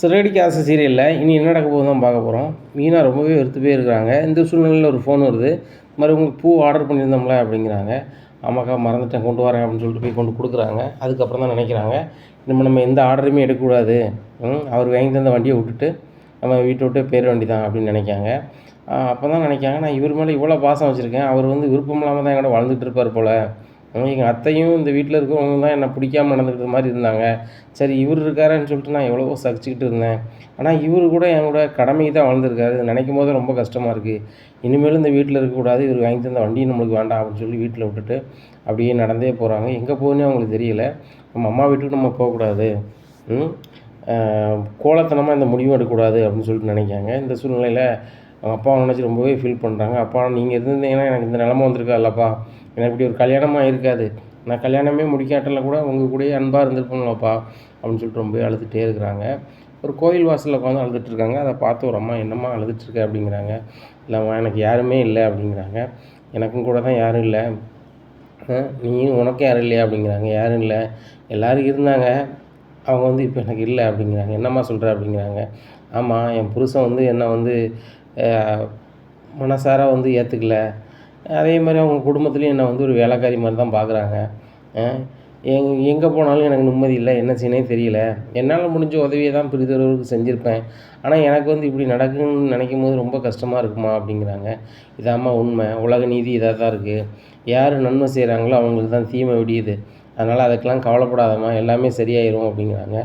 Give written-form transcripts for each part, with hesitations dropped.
சிறகடிக்க ஆசை சீரியலில் இனி என்ன நடக்க போகுது தான் பார்க்க போகிறோம். மீனா ரொம்பவே வெறுத்து போய் இருக்கிறாங்க. இந்த சூழ்நிலையில் ஒரு ஃபோன் வருது. இது மாதிரி உங்களுக்கு பூ ஆர்டர் பண்ணியிருந்தோம்ல அப்படிங்கிறாங்க. ஆமாக்கா மறந்துட்டேன், கொண்டு வரேன் அப்படின்னு சொல்லிட்டு போய் கொண்டு கொடுக்குறாங்க. அதுக்கப்புறம் தான் நினைக்கிறாங்க, நம்ம எந்த ஆர்டருமே எடுக்கக்கூடாது, அவர் வாங்கி தந்த வண்டியை விட்டுட்டு நம்ம வீட்டை விட்டு போயிட வேண்டி தான் அப்படின்னு நினைக்காங்க. அப்போ தான் நினைக்காங்க, நான் இவர் மேலே இவ்வளோ பாசம் வச்சுருக்கேன், அவர் விருப்பம் இல்லாமல் தான் என்கிட்ட வாழ்ந்துட்டு இருப்பார் போல். எங்கள் அத்தையும் இந்த வீட்டில் இருக்கிறவங்க தான் என்னை பிடிக்காம நடந்துக்கிட்ட மாதிரி இருந்தாங்க. சரி இவர் இருக்காருன்னு சொல்லிட்டு நான் எவ்வளவோ சகிச்சுக்கிட்டு இருந்தேன். ஆனால் இவர் கூட என்னோட கடமைக்கு தான் வாழ்ந்துருக்காரு. நினைக்கும் போது ரொம்ப கஷ்டமாக இருக்குது. இனிமேலும் இந்த வீட்டில் இருக்கக்கூடாது, இவர் வாங்கி தந்த வண்டியும் நம்மளுக்கு வேண்டாம் அப்படின்னு சொல்லி வீட்டில் விட்டுட்டு அப்படியே நடந்தே போகிறாங்க. எங்கே போகுதுன்னே அவங்களுக்கு தெரியல. நம்ம அம்மா வீட்டுக்கு நம்ம போகக்கூடாது, கோலத்தனமாக இந்த முடிவும் எடுக்கக்கூடாது அப்படின்னு சொல்லிட்டு நினைக்காங்க. இந்த சூழ்நிலையில் அவங்க அப்பாவை நினச்சி ரொம்பவே ஃபீல் பண்ணுறாங்க. அப்பா நீங்கள் இருந்திருந்தீங்கன்னா எனக்கு இந்த நிலமை வந்திருக்காதுல்லப்பா, எனக்கு இப்படி ஒரு கல்யாணமாக இருக்காது, நான் கல்யாணமே முடிக்காட்டில் கூட உங்கள் கூடயே அன்பாக இருந்திருப்போம்லப்பா அப்படின்னு சொல்லிட்டு ரொம்பவே அழுதுகிட்டே இருக்கிறாங்க. ஒரு கோயில் வாசலில் உட்காந்து அழுதுட்டுருக்காங்க. அதை பார்த்து ஒரு அம்மா, என்னம்மா அழுதுட்டுருக்க அப்படிங்கிறாங்க. இல்லைம்மா எனக்கு யாருமே இல்லை அப்படிங்கிறாங்க. எனக்கும் கூட தான் யாரும் இல்லை, நீயும் உனக்கு யாரும் இல்லையா அப்படிங்கிறாங்க. யாரும் இல்லை, எல்லோரும் இருந்தாங்க, அவங்க இப்போ எனக்கு இல்லை அப்படிங்கிறாங்க. என்னம்மா சொல்கிற அப்படிங்கிறாங்க. ஆமாம், என் புருஷன் என்னை மனசார ஏற்றுக்கல, அதே மாதிரி அவங்க குடும்பத்துலேயும் என்னை ஒரு வேலைக்காரி மாதிரி தான் பார்க்குறாங்க. எங்கே போனாலும் எனக்கு நிம்மதி இல்லை, என்ன செய்யனே தெரியல. என்னால் முடிஞ்ச உதவியை தான் பிறிதொருவருக்கு செஞ்சுருப்பேன். ஆனால் எனக்கு இப்படி நடக்குன்னு நினைக்கும் போது ரொம்ப கஷ்டமாக இருக்குமா அப்படிங்கிறாங்க. இதாம்மா உண்மை, உலக நீதி இதாக தான் இருக்குது. யார் நன்மை செய்கிறாங்களோ அவங்களுக்கு தான் தீமை விடியுது. அதனால் அதுக்கெல்லாம் கவலைப்படாதம்மா, எல்லாமே சரியாயிரும் அப்படிங்கிறாங்க.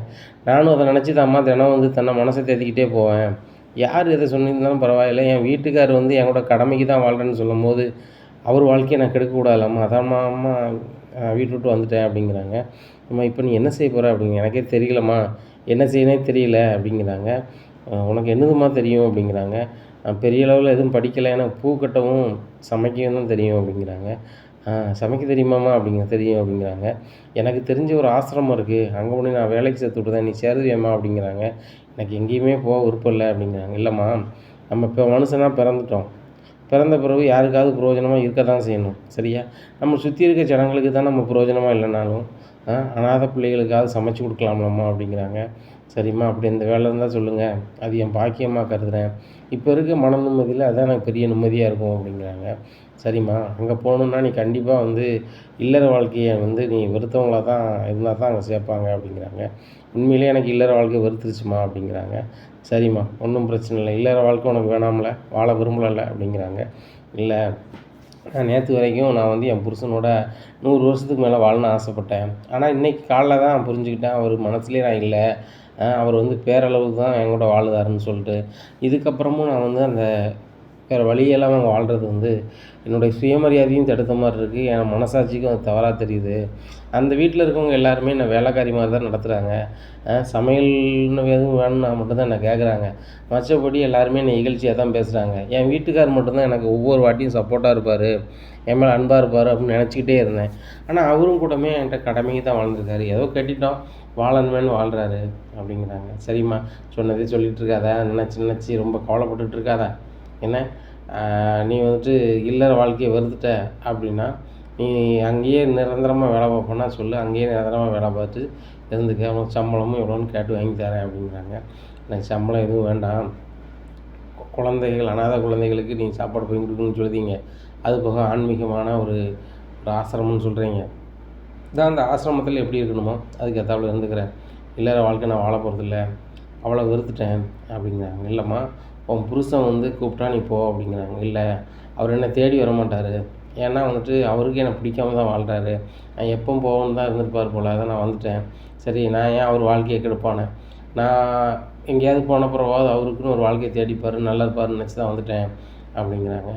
நானும் அதை நினச்சி தான்மா தினம் தன்னை மனசை தேத்திக்கிட்டே போவேன். யார் எதை சொன்னிருந்தாலும் பரவாயில்ல, என் வீட்டுக்கார் என் கூட கடமைக்கு தான் வாழ்கிறேன்னு சொல்லும்போது அவர் வாழ்க்கையை நான் கெடுக்கக்கூடாதுல்லம்மா, அதாம்மா அம்மா வீட்டு விட்டு வந்துட்டேன் அப்படிங்கிறாங்க. அம்மா இப்போ நீ என்ன செய்ய போகிற அப்படிங்க. எனக்கே தெரியலம்மா, என்ன செய்யனே தெரியல அப்படிங்கிறாங்க. உனக்கு என்னதுமா தெரியும் அப்படிங்கிறாங்க. நான் பெரிய அளவில் எதுவும் படிக்கலை, எனக்கு பூ கட்டவும் சமைக்கவும் தான் தெரியும் அப்படிங்கிறாங்க. சமைக்க தெரியுமாம்மா தெரியும் அப்படிங்கிறாங்க. எனக்கு தெரிஞ்ச ஒரு ஆசிரமம் இருக்குது, அங்கே ஒன்று நான் வேலைக்கு சேர்த்து விட்டுதேன், நீ சேருவியம்மா அப்படிங்கிறாங்க. எனக்கு எங்கேயுமே போக விருப்பம் இல்லை அப்படிங்கிறாங்க. இல்லைம்மா, நம்ம இப்போ மனுஷனாக பிறந்துட்டோம், பிறந்த பிறகு யாருக்காவது பிரயோஜனமாக இருக்க தான் செய்யணும், சரியா? நம்ம சுற்றி இருக்க ஜனங்களுக்கு தான் நம்ம பிரயோஜனமாக இல்லைனாலும் அனாதை பிள்ளைகளுக்காவது சமைச்சு கொடுக்கலாம்லம்மா அப்படிங்கிறாங்க. சரிம்மா, அப்படி இந்த வேலை இருந்தால் சொல்லுங்கள், அது என் பாக்கியமாக கருதுகிறேன். இப்போ இருக்க மன நிம்மதியில் அதுதான் எனக்கு பெரிய நிம்மதியாக இருக்கும் அப்படிங்கிறாங்க. சரிம்மா, அங்கே போகணுன்னா நீ கண்டிப்பாக இல்லற வாழ்க்கையை நீ வெறுத்தவங்களாக தான் இருந்தால் தான் அங்கே சேர்ப்பாங்க அப்படிங்கிறாங்க. உண்மையிலே எனக்கு இல்லற வாழ்க்கை வெறுத்துருச்சுமா அப்படிங்கிறாங்க. சரிம்மா, ஒன்றும் பிரச்சனை இல்லை, இல்லற வாழ்க்கை உனக்கு வேணாம்ல, வாழ விரும்பலை அப்படிங்கிறாங்க. இல்லை, நான் நேற்று வரைக்கும் நான் என் புருஷனோட 100 வருஷத்துக்கு மேலே வாழணும்னு ஆசைப்பட்டேன். ஆனால் இன்றைக்கி காலைல தான் புரிஞ்சுக்கிட்டேன், அவர் மனசுலேயே நான் இல்லை, அவர் பேரளவுக்கு தான் என் கூட வாழுதாருன்னு சொல்லிட்டு. இதுக்கப்புறமும் நான் அந்த வேறு வழியெல்லாம் அவங்க வாழ்கிறது என்னுடைய சுயமரியாதையும் தடுத்த மாதிரி இருக்குது, என் மனசாட்சிக்கும் அது தவறாக தெரியுது. அந்த வீட்டில் இருக்கவங்க எல்லாருமே என்னை வேலைக்காரி மாதிரி தான் நடத்துகிறாங்க. சமையல்னு எதுவும் வேணும்னா மட்டும்தான் என்னை கேட்குறாங்க. மற்றபடி எல்லாருமே என்னை இகழ்ச்சியாக தான் பேசுகிறாங்க. என் வீட்டுக்கார் மட்டும்தான் எனக்கு ஒவ்வொரு வாட்டியும் சப்போர்ட்டாக இருப்பார், என் மேலே அன்பாக இருப்பார் அப்படின்னு நினச்சிக்கிட்டே இருந்தேன். ஆனால் அவரும் கூடமே என்கிட்ட கடமைக்கு தான் வாழ்ந்துருக்காரு, ஏதோ கட்டிட்டோம் வாழணுமேனு வாழ்கிறாரு அப்படிங்கிறாங்க. சரிம்மா, சொன்னதே சொல்லிகிட்டு இருக்காத, நினச்சி ரொம்ப கவலைப்பட்டுட்டு இருக்காத. என்ன, நீ இல்லற வாழ்க்கையை வெறுத்துட்ட அப்படின்னா நீ அங்கேயே நிரந்தரமாக வேலை பார்ப்போன்னா சொல்லு, அங்கேயே நிரந்தரமாக வேலை பார்த்து இருந்துக்க, உனக்கு சம்பளமும் எவ்வளோன்னு கேட்டு வாங்கி தரேன் அப்படிங்கிறாங்க. எனக்கு சம்பளம் எதுவும் வேண்டாம், குழந்தைகள் அனாதை குழந்தைகளுக்கு நீ சாப்பாடு போய் கொடுக்கணும்னு சொல்லுதீங்க, அது போக ஆன்மீகமான ஒரு ஆசிரமம்னு சொல்கிறீங்க, இதான் அந்த ஆசிரமத்தில் எப்படி இருக்கணுமோ அதுக்கு ஏற்றாப்புல இருந்துக்கிறேன், இல்லற வாழ்க்கை நான் வாழ போகிறதில்ல, அவ்வளோ வெறுத்துட்டேன் அப்படிங்கிறாங்க. இல்லைம்மா, உன் புருஷன் கூப்பிட்டா நீ போ அப்படிங்கிறாங்க. இல்லை, அவர் என்னை தேடி வர மாட்டார், ஏன்னா அவருக்கு என்னை பிடிக்காம தான் வாழ்கிறாரு, நான் எப்போ போகணுன்னு தான் இருந்திருப்பார் போல், அதை நான் வந்துட்டேன். சரி, நான் ஏன் அவர் வாழ்க்கையை கெடுப்பானேன், நான் எங்கேயாவது போன பிறவாவது அவருக்குன்னு ஒரு வாழ்க்கையை தேடிப்பார், நல்லா இருப்பார்னு நினச்சி தான் வந்துட்டேன் அப்படிங்கிறாங்க.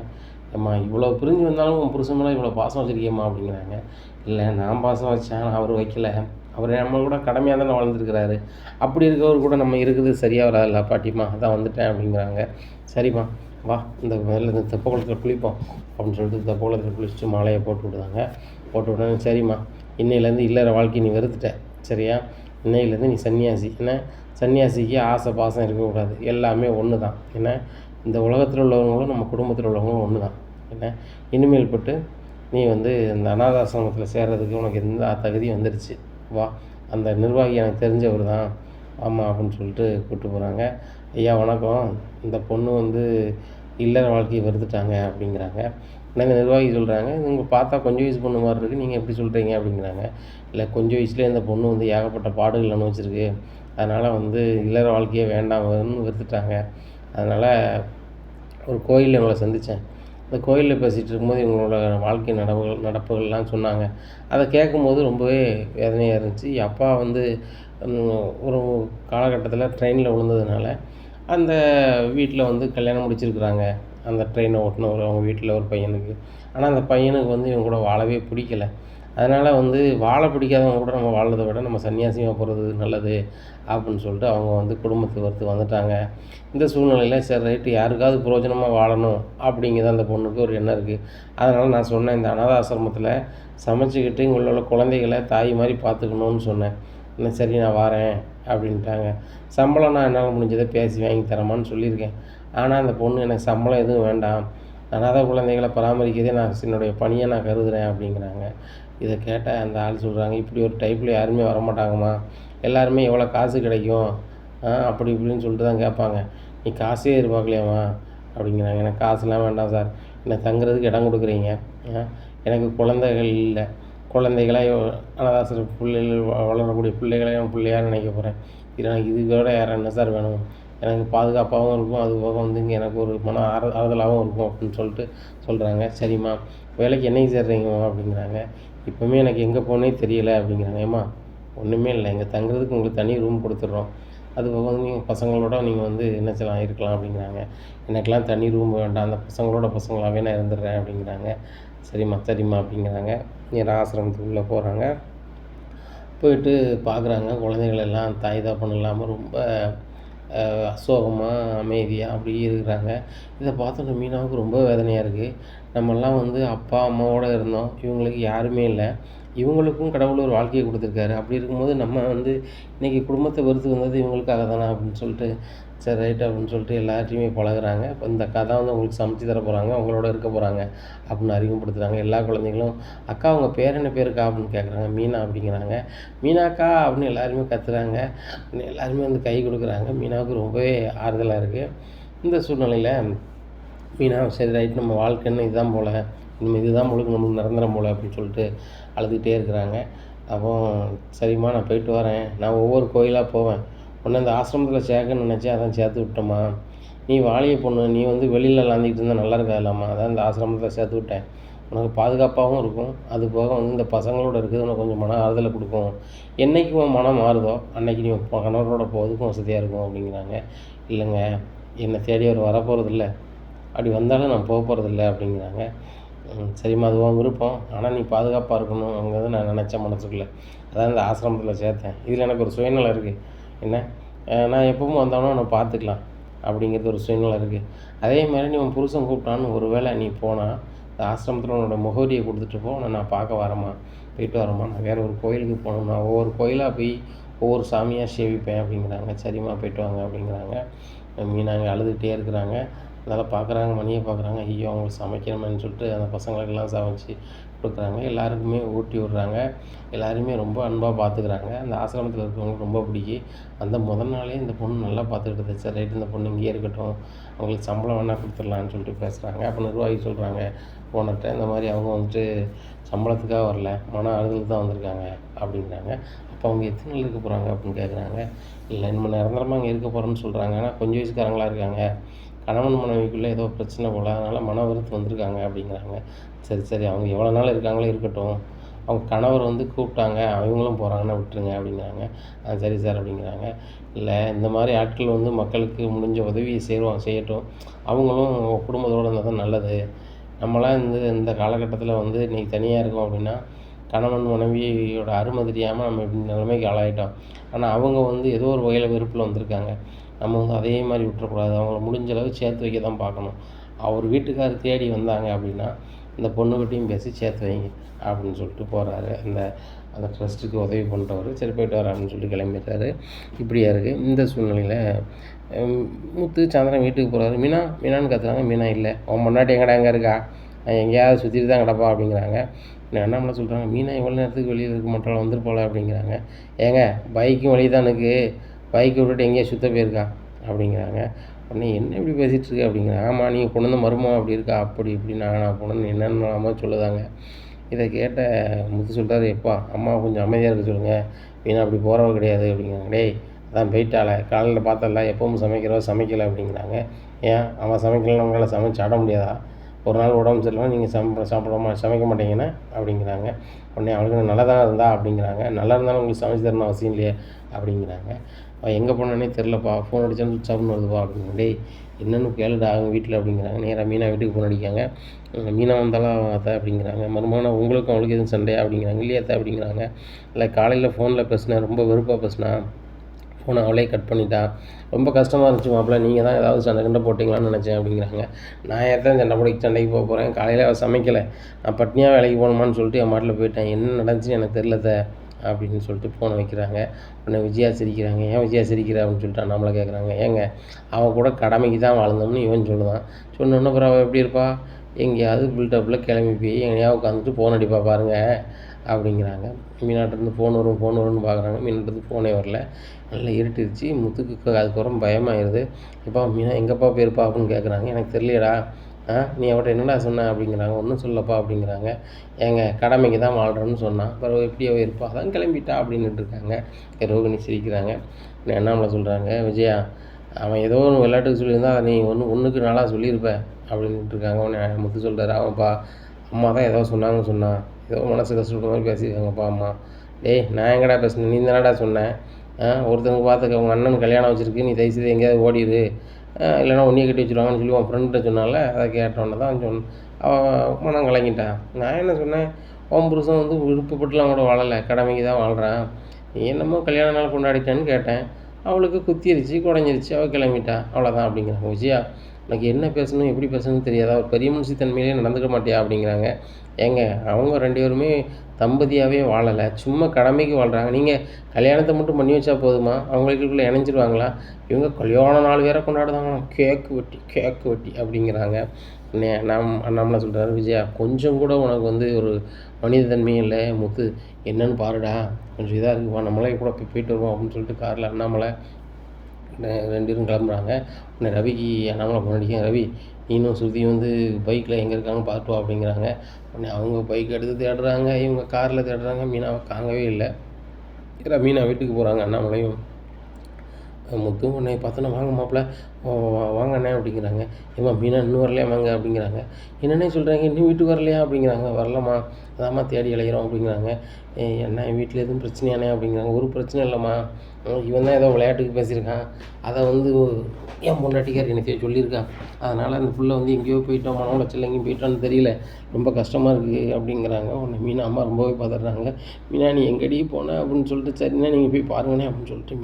அம்மா, இவ்வளோ பிரிஞ்சு வந்தாலும் உன் புருஷன் மேலே இவ்வளோ பாசம் வச்சுருக்கியம்மா அப்படிங்கிறாங்க. இல்லை, நான் பாசம் வச்சேன், அவர் வைக்கல, அவர் நம்ம கூட கடமையாக தானே வாழ்ந்துருக்கிறாரு, அப்படி இருக்கவர் கூட நம்ம இருக்குது சரியாக வராதுல்ல பாட்டிம்மா, அதான் வந்துட்டேன் அப்படிங்கிறாங்க. சரிம்மா, வா இந்த முதல்ல இந்த தெப்ப குளத்தில் குளிப்போம் அப்படின்னு சொல்லிட்டு தெப்ப குளத்தில் குளிச்சுட்டு மாலையை போட்டு விடுதாங்க. போட்டு விட்டோன்னே, சரிம்மா, இன்னையிலேருந்து இல்லற வாழ்க்கை நீ வெறுத்துட்ட, சரியா? இன்னையிலேருந்து நீ சன்னியாசி, என்ன சன்னியாசிக்கு ஆசை பாசம் இருக்கக்கூடாது, எல்லாமே ஒன்று தான், என்ன இந்த உலகத்தில் உள்ளவங்களும் நம்ம குடும்பத்தில் உள்ளவங்களும் ஒன்று தான், என்ன இனிமேல் பட்டு நீ இந்த அனாதாசிரமத்தில் சேர்கிறதுக்கு உனக்கு எந்த தகுதியும் வந்துடுச்சு, வா, அந்த நிர்வாகி எனக்கு தெரிஞ்சவர் தான், ஆமா அப்படின்னு சொல்லிட்டு கூப்பிட்டு போகிறாங்க. ஐயா வணக்கம், இந்த பொண்ணு வந்து இல்லற வாழ்க்கையை வெறுத்துட்டாங்க அப்படிங்கிறாங்க. உடனே இந்த நிர்வாகி சொல்கிறாங்க, இவங்க பார்த்தா கொஞ்சம் வயசு பொண்ணு மாதிரி இருக்குது, நீங்கள் எப்படி சொல்கிறீங்க அப்படிங்கிறாங்க. இல்லை கொஞ்சம் வயசுலேயே இந்த பொண்ணு வந்து ஏகப்பட்ட பாடுகள் அனுபவிச்சிருக்கு, அதனால் வந்து இல்லற வாழ்க்கையே வேண்டாம்னு வெறுத்துட்டாங்க. அதனால் ஒரு கோயிலில் இவங்கள சந்தித்தேன். அந்த கோயிலில் பேசிகிட்டு இருக்கும்போது இவங்களோட வாழ்க்கை நடப்புகள்லாம் சொன்னாங்க. அதை கேட்கும்போது ரொம்பவே வேதனையாக இருந்துச்சு. அப்பா வந்து ஒரு காலகட்டத்தில் ட்ரெயினில் விழுந்ததுனால அந்த வீட்டில் வந்து கல்யாணம் முடிச்சிருக்கிறாங்க. அந்த ட்ரெயினை ஓட்டுனவர் அவங்க வீட்டில் ஒரு பையனுக்கு. ஆனால் அந்த பையனுக்கு வந்து இவங்க கூட வாழவே பிடிக்கல. அதனால் வந்து வாழ பிடிக்காதவங்க கூட நம்ம வாழ்றத விட நம்ம சன்னியாசியாக போகிறது நல்லது அப்படின்னு சொல்லிட்டு அவங்க வந்து குடும்பத்தை வெறுத்து வந்துட்டாங்க. இந்த சூழ்நிலையில் சரி ரைட்டு யாருக்காவது பிரயோஜனமாக வாழணும் அப்படிங்கிறது அந்த பொண்ணுக்கு ஒரு எண்ணம் இருக்குது. அதனால் நான் சொன்னேன், இந்த அனாதை ஆசிரமத்தில் சமைச்சிக்கிட்டு இங்கே உள்ள குழந்தைகளை தாய் மாதிரி பார்த்துக்கணுன்னு சொன்னேன். சரி நான் வாரேன் அப்படின்ட்டாங்க. சம்பளம் நான் என்னால் முடிஞ்சதை பேசி வாங்கி தரேம்மான்னு சொல்லியிருக்கேன். ஆனால் அந்த பொண்ணு எனக்கு சம்பளம் எதுவும் வேண்டாம், அனாதை குழந்தைகளை பராமரிக்கிறதே என்னுடைய பணியை நான் கருதுகிறேன் அப்படிங்கிறாங்க. இதை கேட்ட அந்த ஆள் சொல்கிறாங்க, இப்படி ஒரு டைப்பில் யாருமே வரமாட்டாங்கம்மா, எல்லாருமே எவ்வளோ காசு கிடைக்கும் அப்படி இப்படின்னு சொல்லிட்டு தான் கேட்பாங்க. நீ காசே எதிர்பார்க்கலையாம்மா அப்படிங்கிறாங்க. எனக்கு காசுலாம் வேண்டாம் சார், என்னை தங்குறதுக்கு இடம் கொடுக்குறீங்க, எனக்கு குழந்தைகள் இல்லை, குழந்தைகளாக அனாதாசிரம பிள்ளைகள் வளரக்கூடிய பிள்ளைகளை நான் பிள்ளையாக நினைக்க போகிறேன். எனக்கு இதுக்கோட யாரும் என்ன சார் வேணும், எனக்கு பாதுகாப்பாகவும் இருக்கும், அது போக வந்து இங்கே எனக்கு ஒரு மன ஆறுதலாகவும் இருக்கும் அப்படின்னு சொல்லிட்டு சொல்கிறாங்க. சரிம்மா வேலைக்கு என்னைக்கு சேர்றீங்கம்மா அப்படிங்கிறாங்க. இப்போவுமே எனக்கு எங்கே போனே தெரியலை அப்படிங்கிறாங்க. ஏம்மா ஒன்றுமே இல்லை, இங்கே தங்குறதுக்கு உங்களுக்கு தனி ரூம் கொடுத்துட்றோம், அது போக வந்து நீங்கள் பசங்களோட நீங்கள் வந்து என்ன செய்யலாம் இருக்கலாம் அப்படிங்கிறாங்க. எனக்கெலாம் தனி ரூம் வேண்டாம், அந்த பசங்களோட பசங்களாகவே நான் இருந்துடுறேன் அப்படிங்கிறாங்க. சரிம்மா சரிம்மா அப்படிங்கிறாங்க. நேராக ஆசிரமத்துக்குள்ளே போகிறாங்க. போயிட்டு பார்க்குறாங்க குழந்தைகள் எல்லாம் தாய் தகப்பன் இல்லாமல் ரொம்ப சோகமாக அமைதியாக அப்படியே இருக்கிறாங்க. இதை பார்த்தோன்னே மீனாவுக்கு ரொம்ப வேதனையாக இருக்குது. நம்மெல்லாம் வந்து அப்பா அம்மாவோடு இருந்தோம், இவங்களுக்கு யாருமே இல்லை, இவங்களுக்கும் கடவுள் ஒரு வாழ்க்கையை கொடுத்துருக்காரு. அப்படி இருக்கும்போது நம்ம வந்து இன்றைக்கி குடும்பத்தை வெறுத்து வந்தது இவங்களுக்காக தானே அப்படின்னு சொல்லிட்டு சரி ரைட் அப்படின்னு சொல்லிட்டு எல்லார்ட்டையுமே பழகுறாங்க. இப்போ இந்த அக்கா தான் வந்து அவங்களுக்கு சமைச்சு தர போகிறாங்க, அவங்களோட இருக்க போகிறாங்க அப்படின்னு அறிமுகப்படுத்துகிறாங்க. எல்லா குழந்தைங்களும் அக்கா உங்கள் பேர் என்ன பேருக்கா அப்படின்னு கேட்குறாங்க. மீனா அப்படிங்கிறாங்க. மீனாக்கா அப்படின்னு எல்லாருமே கத்துறாங்க. எல்லாருமே வந்து கை கொடுக்குறாங்க. மீனாவுக்கு ரொம்பவே ஆறுதலாக இருக்குது. இந்த சூழ்நிலையில் மீனா சரி ரைட் நம்ம வாழ்க்கைன்னு இதுதான் போல், இனிமேல் இதுதான் முழுக்க நம்மளுக்கு நிரந்தரம் போல் அப்படின்னு சொல்லிட்டு அழுதுகிட்டே இருக்கிறாங்க. அப்போ சரிம்மா நான் போயிட்டு வரேன், நான் ஒவ்வொரு கோயிலாக போவேன், உன்னை இந்த ஆசிரமத்தில் சேர்க்கணும்னு நினச்சேன், அதான் சேர்த்து விட்டோம்மா, நீ வாலிய பொண்ணு, நீ வந்து வெளியில் லாந்திக்கிட்டு இருந்தால் நல்லா இருக்காதுல்லாம்மா, அதான் இந்த ஆசிரமத்தில் சேர்த்து விட்டேன், உனக்கு பாதுகாப்பாகவும் இருக்கும், அது போக வந்து இந்த பசங்களோட இருக்கிறது உனக்கு கொஞ்சம் மன ஆறுதலை கொடுக்கும், என்றைக்கு உன் மனம் மாறுதோ அன்றைக்கி நீ கணவரோட போகிறதுக்கும் வசதியாக இருக்கும் அப்படிங்கிறாங்க. இல்லைங்க என்னை தேடி அவர் வரப்போகிறதில்ல, அப்படி வந்தாலும் நான் போக போகிறதில்ல அப்படிங்கிறாங்க. சரிம்மா அது உன் விருப்பம், ஆனால் நீ பாதுகாப்பாக இருக்கணுங்கிறது நான் நினச்சேன் மனசுக்குள்ளே, அதான் இந்த ஆசிரமத்தில் சேர்த்தேன், இதில் எனக்கு ஒரு சுயநலம் இருக்குது, என்ன நான் எப்பவும் வந்தாலும் நான் பார்த்துக்கலாம் அப்படிங்கிறது ஒரு சூழ்நிலை இருக்குது. அதே மாதிரி நீ உன் புருஷன் கூப்பிட்டான்னு ஒரு வேளை நீ போனால் இந்த ஆசிரமத்தில் உன்னோட முகவரியை கொடுத்துட்டு போ, நான் பார்க்க வரேம்மா, போயிட்டு வரேம்மா, நான் வேறு ஒரு கோயிலுக்கு போகணும், நான் ஒவ்வொரு கோயிலாக போய் ஒவ்வொரு சாமியாக சேவிப்பேன் அப்படிங்கிறாங்க. சரிம்மா போயிட்டு வாங்க அப்படிங்கிறாங்க. மீனாங்க அழுதுகிட்டே இருக்கிறாங்க. அதனால் பார்க்குறாங்க, மணியை பார்க்குறாங்க, ஐயோ அவங்களுக்கு சமைக்கணுமேன்னு சொல்லிட்டு அந்த பசங்களுக்கெல்லாம் சமைச்சு கொடுக்குறாங்க. எல்லாருக்குமே ஊட்டி விட்றாங்க. எல்லாருமே ரொம்ப அன்பாக பார்த்துக்குறாங்க. அந்த ஆசிரமத்தில் இருக்கிறவங்களுக்கு ரொம்ப பிடிக்கும். அந்த முதல் நாளே இந்த பொண்ணு நல்லா பார்த்துக்கிட்டது. சரி ரைட்டு இந்த பொண்ணு இங்கேயே இருக்கட்டும், அவங்களுக்கு சம்பளம் வேணால் கொடுத்துடலான்னு சொல்லிட்டு பேசுகிறாங்க. அப்போ நிர்வாகி சொல்கிறாங்க ஓனர்கிட்ட, இந்த மாதிரி அவங்க வந்துட்டு சம்பளத்துக்காக வரல, மன அழுதலுக்கு தான் வந்திருக்காங்க அப்படிங்கிறாங்க. அப்போ அவங்க எத்தனை நாள் இருக்க போகிறாங்க அப்படின்னு கேட்குறாங்க. இல்லை இனிமேல் நிரந்தரமாக அங்கே இருக்க போகிறோன்னு சொல்கிறாங்க, ஆனால் கொஞ்சம் வயசுக்காரங்களாக இருக்காங்க, கணவன் மனைவிக்குள்ளே ஏதோ பிரச்சனை போல், அதனால் மன வருத்தம் வந்திருக்காங்க அப்படிங்கிறாங்க. சரி சரி அவங்க எவ்வளோ நாள் இருக்காங்களோ இருக்கட்டும், அவங்க கணவர் வந்து கூப்பிட்டாங்க அவங்களும் போகிறாங்கன்னா விட்டுருங்க அப்படிங்கிறாங்க. சரி சார் அப்படிங்கிறாங்க. இல்லை இந்த மாதிரி ஆட்கள் வந்து மக்களுக்கு முடிஞ்ச உதவியை செய்யட்டும், அவங்களும் குடும்பத்தோடு இருந்தால் தான் நல்லது. நம்மளாம் இந்த காலகட்டத்தில் வந்து இன்றைக்கி தனியாக இருக்கோம் அப்படின்னா கணவன் மனைவியோட அருமை தெரியாமல் நம்ம இப்படி நிலைமைக்கு ஆளாயிட்டோம். ஆனால் அவங்க வந்து ஏதோ ஒரு வகையில் வெறுப்பில் வந்திருக்காங்க, நம்ம வந்து அதே மாதிரி விட்டுறக்கூடாது, அவங்கள முடிஞ்ச அளவு சேர்த்து வைக்க தான் பார்க்கணும். அவர் வீட்டுக்காரர் தேடி வந்தாங்க அப்படின்னா இந்த பொண்ணுக்கிட்டையும் பேசி சேர்த்து வைங்க அப்படின்னு சொல்லிட்டு போகிறாரு அந்த அந்த ட்ரஸ்ட்டுக்கு உதவி பண்ணுறவர். சரி போய்ட்டு வர அப்படின்னு சொல்லிட்டு கிளம்பிட்டாரு. இப்படியா இருக்குது இந்த சூழ்நிலையில் முத்து சந்திரன் வீட்டுக்கு போகிறாரு. மீனான்னு கத்துறாங்க. மீனா இல்லை, அவன் முன்னாடி எங்கடா எங்கே இருக்கா, எங்கேயாவது சுற்றிட்டு தான் கிடப்பா அப்படிங்கிறாங்க. அண்ணாமலை சொல்கிறாங்க, மீனா இவ்வளோ நேரத்துக்கு வெளியில் இருக்க மாட்டாலும் வந்துருப்போல அப்படிங்கிறாங்க. ஏங்க பைக்கும் வெளியே தான் இருக்குது, பைக்கை விட்டுட்டு எங்கேயா சுத்த போயிருக்கா அப்படிங்கிறாங்க. உடனே என்ன இப்படி பேசிகிட்டு இருக்க அப்படிங்கிறாங்க. ஆமாம் நீங்கள் கொண்டு வந்த மருமகம் அப்படி இருக்கா, அப்படி இப்படி நான் கொண்டு வந்து என்னென்னலாமோ சொல்லுதாங்க. இதை கேட்ட முத்து சொல்கிறாரு, எப்பா அம்மாவை கொஞ்சம் அமைதியாக இருக்க சொல்லுங்கள், வீணா அப்படி போகிறவ கிடையாது அப்படிங்கிறாங்க. டேய் அதான் போயிட்டாளே, காலையில் பார்த்தல எப்பவும் சமைக்கிறவ சமைக்கலை அப்படிங்கிறாங்க. ஏன் அவன் சமைக்கலன்னு உங்களால் சமைச்சு ஆட முடியாதா? ஒரு நாள் உடம்பு சரியில்லைனா நீங்கள் சமைக்க மாட்டீங்கன்னா அப்படிங்கிறாங்க. உடனே அவளுக்கு நல்லா தான் இருந்தா அப்படிங்கிறாங்க. நல்லா இருந்தாலும் உங்களுக்கு சமைச்சு தரணும் அவசியம் இல்லையே அப்படிங்கிறாங்க. அவன் எங்கே போனானே தெரிலப்பா, ஃபோன் அடித்தாலும் சுவிட்ச் ஆஃப்னு வருதுப்பா அப்படிங்க. டேய் என்னென்னு கேளுடா அவங்க வீட்டில் அப்படிங்கிறாங்க. நேராக மீனா வீட்டுக்கு ஃபோன் அடிக்காங்க. மீனா வந்தாலும் அத்தை அப்படிங்கிறாங்க. மருமகனா உங்களுக்கும் அவளுக்கு எதுவும் சண்டையா அப்படிங்கிறாங்க. இல்லையா அத்தை அப்படிங்கிறாங்க. இல்லை காலையில் ஃபோனில் பேசினேன், ரொம்ப வெறுப்பாக பேசினான், ஃபோனை அவளே கட் பண்ணிட்டா, ரொம்ப கஷ்டமாக இருந்துச்சு மாப்பிள்ள, நீங்கள் தான் ஏதாவது சண்டை போட்டிங்களான்னு நினச்சேன் அப்படிங்கிறாங்க. நான் ஏன் சண்டைக்கு போக போகிறேன், காலையில் அவள் சமைக்கலை, நான் பட்னியாக வேலைக்கு போகணுமான்னு சொல்லிட்டு என் மாட்டில் போயிட்டேன், என்ன நடந்துச்சுன்னு எனக்கு தெரிலத அப்படின்னு சொல்லிட்டு ஃபோனை வைக்கிறாங்க. உடனே விஜயா சிரிக்கிறாங்க. ஏன் விஜயா சிரிக்கிற அப்படின்னு சொல்லிட்டு நம்மளை கேட்குறாங்க. ஏங்க அவன் கூட கடமைக்கு தான் வாழ்ந்தோம்னு இவன் சொல்லுதான். சொன்னோன்னே அப்புறம் அவள் எப்படி இருப்பா, எங்கேயாவது பில்டப்பில் கிளம்பி போய் எங்கேயாவது உட்காந்துட்டு ஃபோன் அடிப்பா பாருங்கள் அப்படிங்கிறாங்க. மீனாட்டிருந்து ஃபோன் வரும்னு பார்க்குறாங்க. மீனாட்டிருந்து ஃபோனே வரல. நல்லா இருட்டிருச்சு. முத்துக்கு அதுக்கப்புறம் பயமாகிடுது. எப்பா மீனா எங்கேப்பா போயிருப்பா அப்படின்னு கேட்குறாங்க. எனக்கு தெரியலடா. நீ அவட்ட என்னடா சொன்ன அப்படிங்கிறாங்க. ஒன்றும் சொல்லப்பா அப்படிங்கிறாங்க. ஏங்க கடமைக்கு தான் வாழ்கிறேன்னு சொன்னான், பிறகு எப்படியோ இருப்பா, அதான் கிளம்பிட்டா அப்படின்னுட்டு இருக்காங்க. ரோகிணி சிரிக்கிறாங்க. அண்ணாமலை சொல்கிறாங்க, விஜயா அவன் ஏதோ ஒன்று விளையாட்டுக்கு சொல்லியிருந்தா அதை நீ ஒன்றுக்கு நாளாக சொல்லியிருப்ப அப்படின்ட்டு இருக்காங்க. உடனே முத்து சொல்கிறாரு, அவன்ப்பா அம்மா தான் ஏதோ சொன்னான், ஏதோ மனசு கஷ்டப்படுற மாதிரி பேசியிருக்காங்கப்பா அம்மா. டேய் நான் எங்கடா பேசுனேன், நீ தானடா சொன்னேன், ஒருத்தவங்க பார்த்துக்க உங்கள் அண்ணன் கல்யாணம் வச்சுருக்கு, நீ தயவுசெய்து எங்கேயாவது ஓடிடு, இல்லைனா உன்னையே கட்டி வச்சுருவாங்கன்னு சொல்லி உன் ஃப்ரெண்ட்ட சொன்னால அதை கேட்டோன்னே தான் அவன் மனம் கலங்கிட்டான். நான் என்ன சொன்னேன், உன் புருஷன் வந்து விருப்பப்பட்டுலாம் கூட வாழலை, கடமைக்கு தான் வாழ்கிறான், நீ என்னமோ கல்யாண நாள் கொண்டாடிட்டேன்னு கேட்டேன், அவளுக்கு குத்திருச்சு குடஞ்சிருச்சு, அவள் கிளம்பிட்டா, அவ்வளோதான் அப்படிங்கிறாங்க. விஜயா எனக்கு என்ன பேசணும் எப்படி பேசணும்னு தெரியாதா, ஒரு பெரிய மனுஷி தன்மையிலே நடந்துக்க மாட்டியா அப்படிங்கிறாங்க. ஏங்க அவங்க 2 பேருமே தம்பதியாகவே வாழலை, சும்மா கடமைக்கு வாழ்கிறாங்க. நீங்கள் கல்யாணத்தை மட்டும் பண்ணி வச்சா போதுமா, அவங்களுக்குள்ளே இணைஞ்சிருவாங்களா? இவங்க கல்யாண நாள் வேறு கொண்டாடுதாங்களாம், கேக்கு வெட்டி அப்படிங்கிறாங்க. அண்ணாமலை சொல்கிறாரு, விஜயா கொஞ்சம் கூட உனக்கு வந்து ஒரு மனித தன்மையும் இல்லை முத்து, என்னன்னு பாருடா, கொஞ்சம் இதாக இருக்குப்பா, நம்மளே கூட போயிட்டு வருவோம் அப்படின்னு சொல்லிட்டு காரில் அண்ணாமலை 2 பேரும் கிளம்புறாங்க. உடனே ரவிக்கு அண்ணாமலை ஃபோன் அடிக்க, ரவி நீனும் ஸ்ருதி வந்து பைக்கில் எங்கே இருக்காங்க பார்த்து வா அப்படிங்கிறாங்க. உடனே அவங்க பைக் எடுத்து தேடுறாங்க, இவங்க காரில் தேடுறாங்க, மீனாவை காணவே இல்லை. மீனா வீட்டுக்கு போகிறாங்க அண்ணாமலையும் முத்தும். உடனே பார்த்தோன்னா வாங்க மாப்பிள்ள வாங்க அண்ணே அப்படிங்கிறாங்க. ஏம்மா மீனா இன்னும் வரலையா வாங்க அப்படிங்கிறாங்க. என்னென்ன சொல்கிறாங்க, இன்னும் வீட்டுக்கு வரலையா அப்படிங்கிறாங்க. வரலம்மா அதாம்மா தேடி அலைகிறோம் அப்படிங்கிறாங்க. என்ன வீட்டில் எதுவும் பிரச்சனையானே அப்படிங்கிறாங்க. ஒரு பிரச்சனை இல்லைம்மா, இவன் தான் ஏதோ விளையாட்டுக்கு பேசியிருக்கான், அதை வந்து என் பொண்டாட்டிக்கார் எனக்கு சொல்லியிருக்கான், அதனால் அந்த புள்ள வந்து எங்கேயோ போயிட்டோம், மன உளைச்சல் எங்கேயும் போயிட்டோன்னு தெரியல, ரொம்ப கஷ்டமாக இருக்குது அப்படிங்கிறாங்க. உடனே மீனா அம்மா ரொம்பவே பார்த்துட்றாங்க. மீனா நீ எங்கடி போன அப்படின்னு சொல்லிட்டு, சரிண்ணே நீங்கள் போய் பாருங்கண்ணே அப்படின்னு சொல்லிட்டு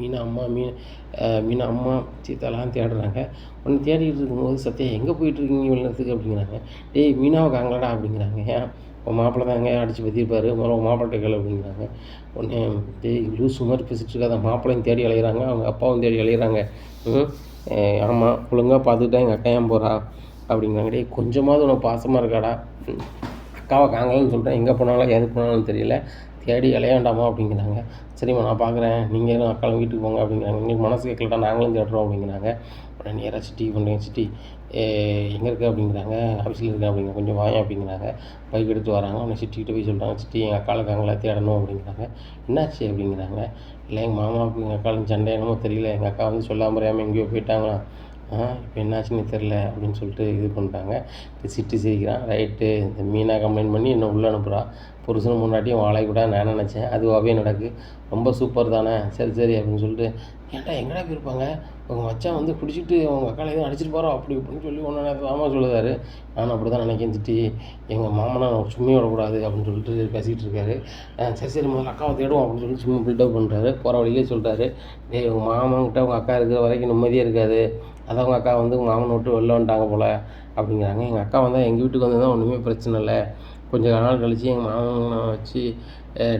மீனா அம்மா சீத்தாலாம் தேடுறாங்க. ஒன்று தேடிட்டு இருக்கும்போது சத்யா எங்கே போயிட்டுருக்கீங்க இவ்வளோ நேரத்துக்கு அப்படிங்கிறாங்க. டேய் மீனாவை காங்களாடா அப்படிங்கிறாங்க. ஏன் உன் மாப்பிள்ளை தாங்க அடித்து பற்றிருப்பாரு, முதல்ல மாப்பிள்ளை கேள் அப்படிங்கிறாங்க. உடனே டேய் லூசு மாதிரி பேசிகிட்டு இருக்காத, மாப்பிள்ளையும் தேடி அலைகிறாங்க, அவங்க அப்பாவும் தேடி அலைகிறாங்க. ஆமாம் ஒழுங்காக பார்த்துக்கிட்டா எங்கள் அக்கா ஏன் போகிறா அப்படிங்கிறாங்க. டேய் கொஞ்சமாவது உனக்கு பாசமாக இருக்காடா, அக்காவை காங்கலன்னு சொல்கிறேன், எங்கே போனாலும் எது போனாலும் தெரியல, தேடி அலைய வேண்டாமா அப்படிங்கிறாங்க. சரிம்மா நான் பார்க்குறேன், நீங்களும் அக்காவும் வீட்டுக்கு போங்க அப்படிங்கிறாங்க. எங்களுக்கு மனசு கேட்கலடா, நாங்களும் தேடுறோம் அப்படிங்கிறாங்க. உடனே நேராக சிட்டிக்கு பண்ணுறேன், சிட்டி எங்கே இருக்குது அப்படிங்கிறாங்க. ஆஃபீஸில் இருக்கேன் அப்படிங்க, கொஞ்சம் வாங்க அப்படிங்கிறாங்க. பைக் எடுத்து வராங்க. உடனே சிட்டிக்கிட்ட போய் சொல்கிறாங்க, சிட்டி எங்கள் அக்காளுக்கு இருக்காங்களா தேடணும் அப்படிங்கிறாங்க. என்னாச்சு அப்படிங்கிறாங்க. இல்லை எங்கள் மாமாவுக்கு எங்கள் அக்காளுக்கு சண்டை என்னமோ தெரியல, எங்கள் அக்கா வந்து சொல்லாமல் அறியாமல் எங்கேயோ போயிட்டாங்களாம், இப்போ என்னாச்சுன்னு தெரில அப்படின்னு சொல்லிட்டு இது பண்ணிட்டாங்க. இப்போ சிட்டி சிரிக்கிறான். ரைட்டு இந்த மீனா கம்ப்ளைண்ட் பண்ணி என்னை உள்ளே அனுப்புகிறா, புருஷனும் முன்னாடியும் வாழைக்கூடாது நான் நினச்சேன், அதுவாகவே நடக்கு, ரொம்ப சூப்பர் தானே, சரி அப்படின்னு சொல்லிட்டு, ஏன்டா எங்கடா போயிருப்பாங்க, உங்கள் மச்சான் வந்து குடிச்சிட்டு அவங்க அக்காலை எதுவும் அடிச்சிட்டு போகிறோம் அப்படி இப்படின்னு சொல்லி ஒன்று நேரத்தில் மாமா சொல்லுதாரு. நானும் அப்படி தான் நினைக்கிறேன் சிட்டி, எங்கள் மாமனை சும்மா விடக்கூடாது அப்படின்னு சொல்லிட்டு பேசிகிட்டு இருக்காரு. சரி முதல்ல அக்காவை தேடுவோம் அப்படின்னு சொல்லிட்டு சும்மா பில்டப் பண்ணுறாரு. போகிற வழியிலே சொல்கிறாரு, டேய் உங்கள் மாமன்கிட்ட உங்கள் அக்கா இருக்கிற வரைக்கும் நிம்மதியாக இருக்காது, அதான் உங்கள் அக்கா வந்து உங்கள் மாமனை விட்டு வெளில வந்துட்டாங்க போல் அப்படிங்கிறாங்க. எங்கள் அக்கா வந்தால் எங்கள் வீட்டுக்கு வந்து தான் ஒன்றுமே பிரச்சனை இல்லை, கொஞ்சம் நாள் கழித்து எங்கள் மாமனை வச்சு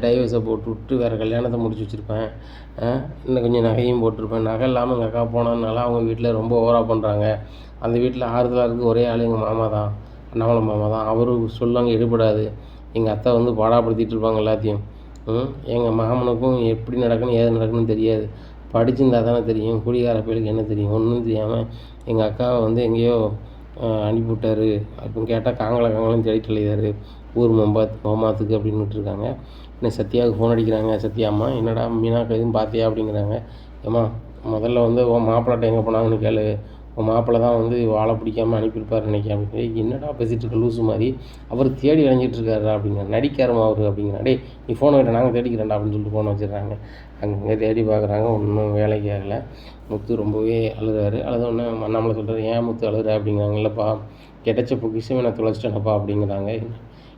டைவர்ஸை போட்டு விட்டு வேறு கல்யாணத்தை முடிச்சு வச்சுருப்பேன், இன்னும் கொஞ்சம் நகையும் போட்டிருப்பேன், நகை இல்லாமல் எங்கள் அக்கா போனதுனால அவங்க வீட்டில் ரொம்ப ஓவராக பண்ணுறாங்க, அந்த வீட்டில் ஆறுதலாக இருக்குது ஒரே ஆள் எங்கள் மாமா தான், அண்ணாமலை மாமா தான், அவரு சொல்லுவாங்க எடுபடாது, எங்கள் அத்தை வந்து பாடாப்படுத்திகிட்டு இருப்பாங்க எல்லாத்தையும், எங்கள் மாமனுக்கும் எப்படி நடக்கணும் ஏது நடக்கணும்னு தெரியாது, படிச்சிருந்தா தானே தெரியும், குடிகார பயலுக்கு என்ன தெரியும்? ஒன்றும் தெரியாமல் எங்கள் அக்காவை வந்து எங்கேயோ அனுப்பிவிட்டாரு அப்படின்னு கேட்டால் காங்கலம் தேடிட்டு அலையுறாரு ஊர் மோமாத்துக்கு அப்படின்னு விட்டுருக்காங்க. இன்னும் சத்யாவுக்கு ஃபோன் அடிக்கிறாங்க. சத்யா அம்மா என்னடா மீனாக்கு எதுவும் பார்த்தியா அப்படிங்கிறாங்க. ஏம்மா முதல்ல வந்து உன் மாப்பிள்ளாட்ட எங்கே போனாங்கன்னு கேளு, உன் மாப்பிள்ளை தான் வந்து வாழை பிடிக்காமல் அனுப்பியிருப்பார் நினைக்கிறேன் அப்படின்னு. என்னடா பேசிகிட்டு இருக்க லூசு மாதிரி, அவர் தேடி அலைஞ்சிட்டு இருக்காருடா அப்படிங்கிற. நடிக்காரமா அவர் அப்படிங்கிறான். டேய் நீ ஃபோனை விட்ட நாங்கள் தேடிக்கிறேன்டா அப்படின்னு சொல்லிட்டு ஃபோனை வச்சிடுறாங்க. அங்கங்கே தேடி பார்க்குறாங்க, ஒன்றும் வேலைக்கு ஆகலை. முத்து ரொம்பவே அழுகிறாரு. அழுதோடனே அண்ணாமலை சொல்கிறார், ஏன் முத்து அழுகிற அப்படிங்கிறாங்க. இல்லைப்பா கிடைச்ச பொக்கிஷமே நான் தொலைச்சிட்டேனப்பா அப்படிங்கிறாங்க.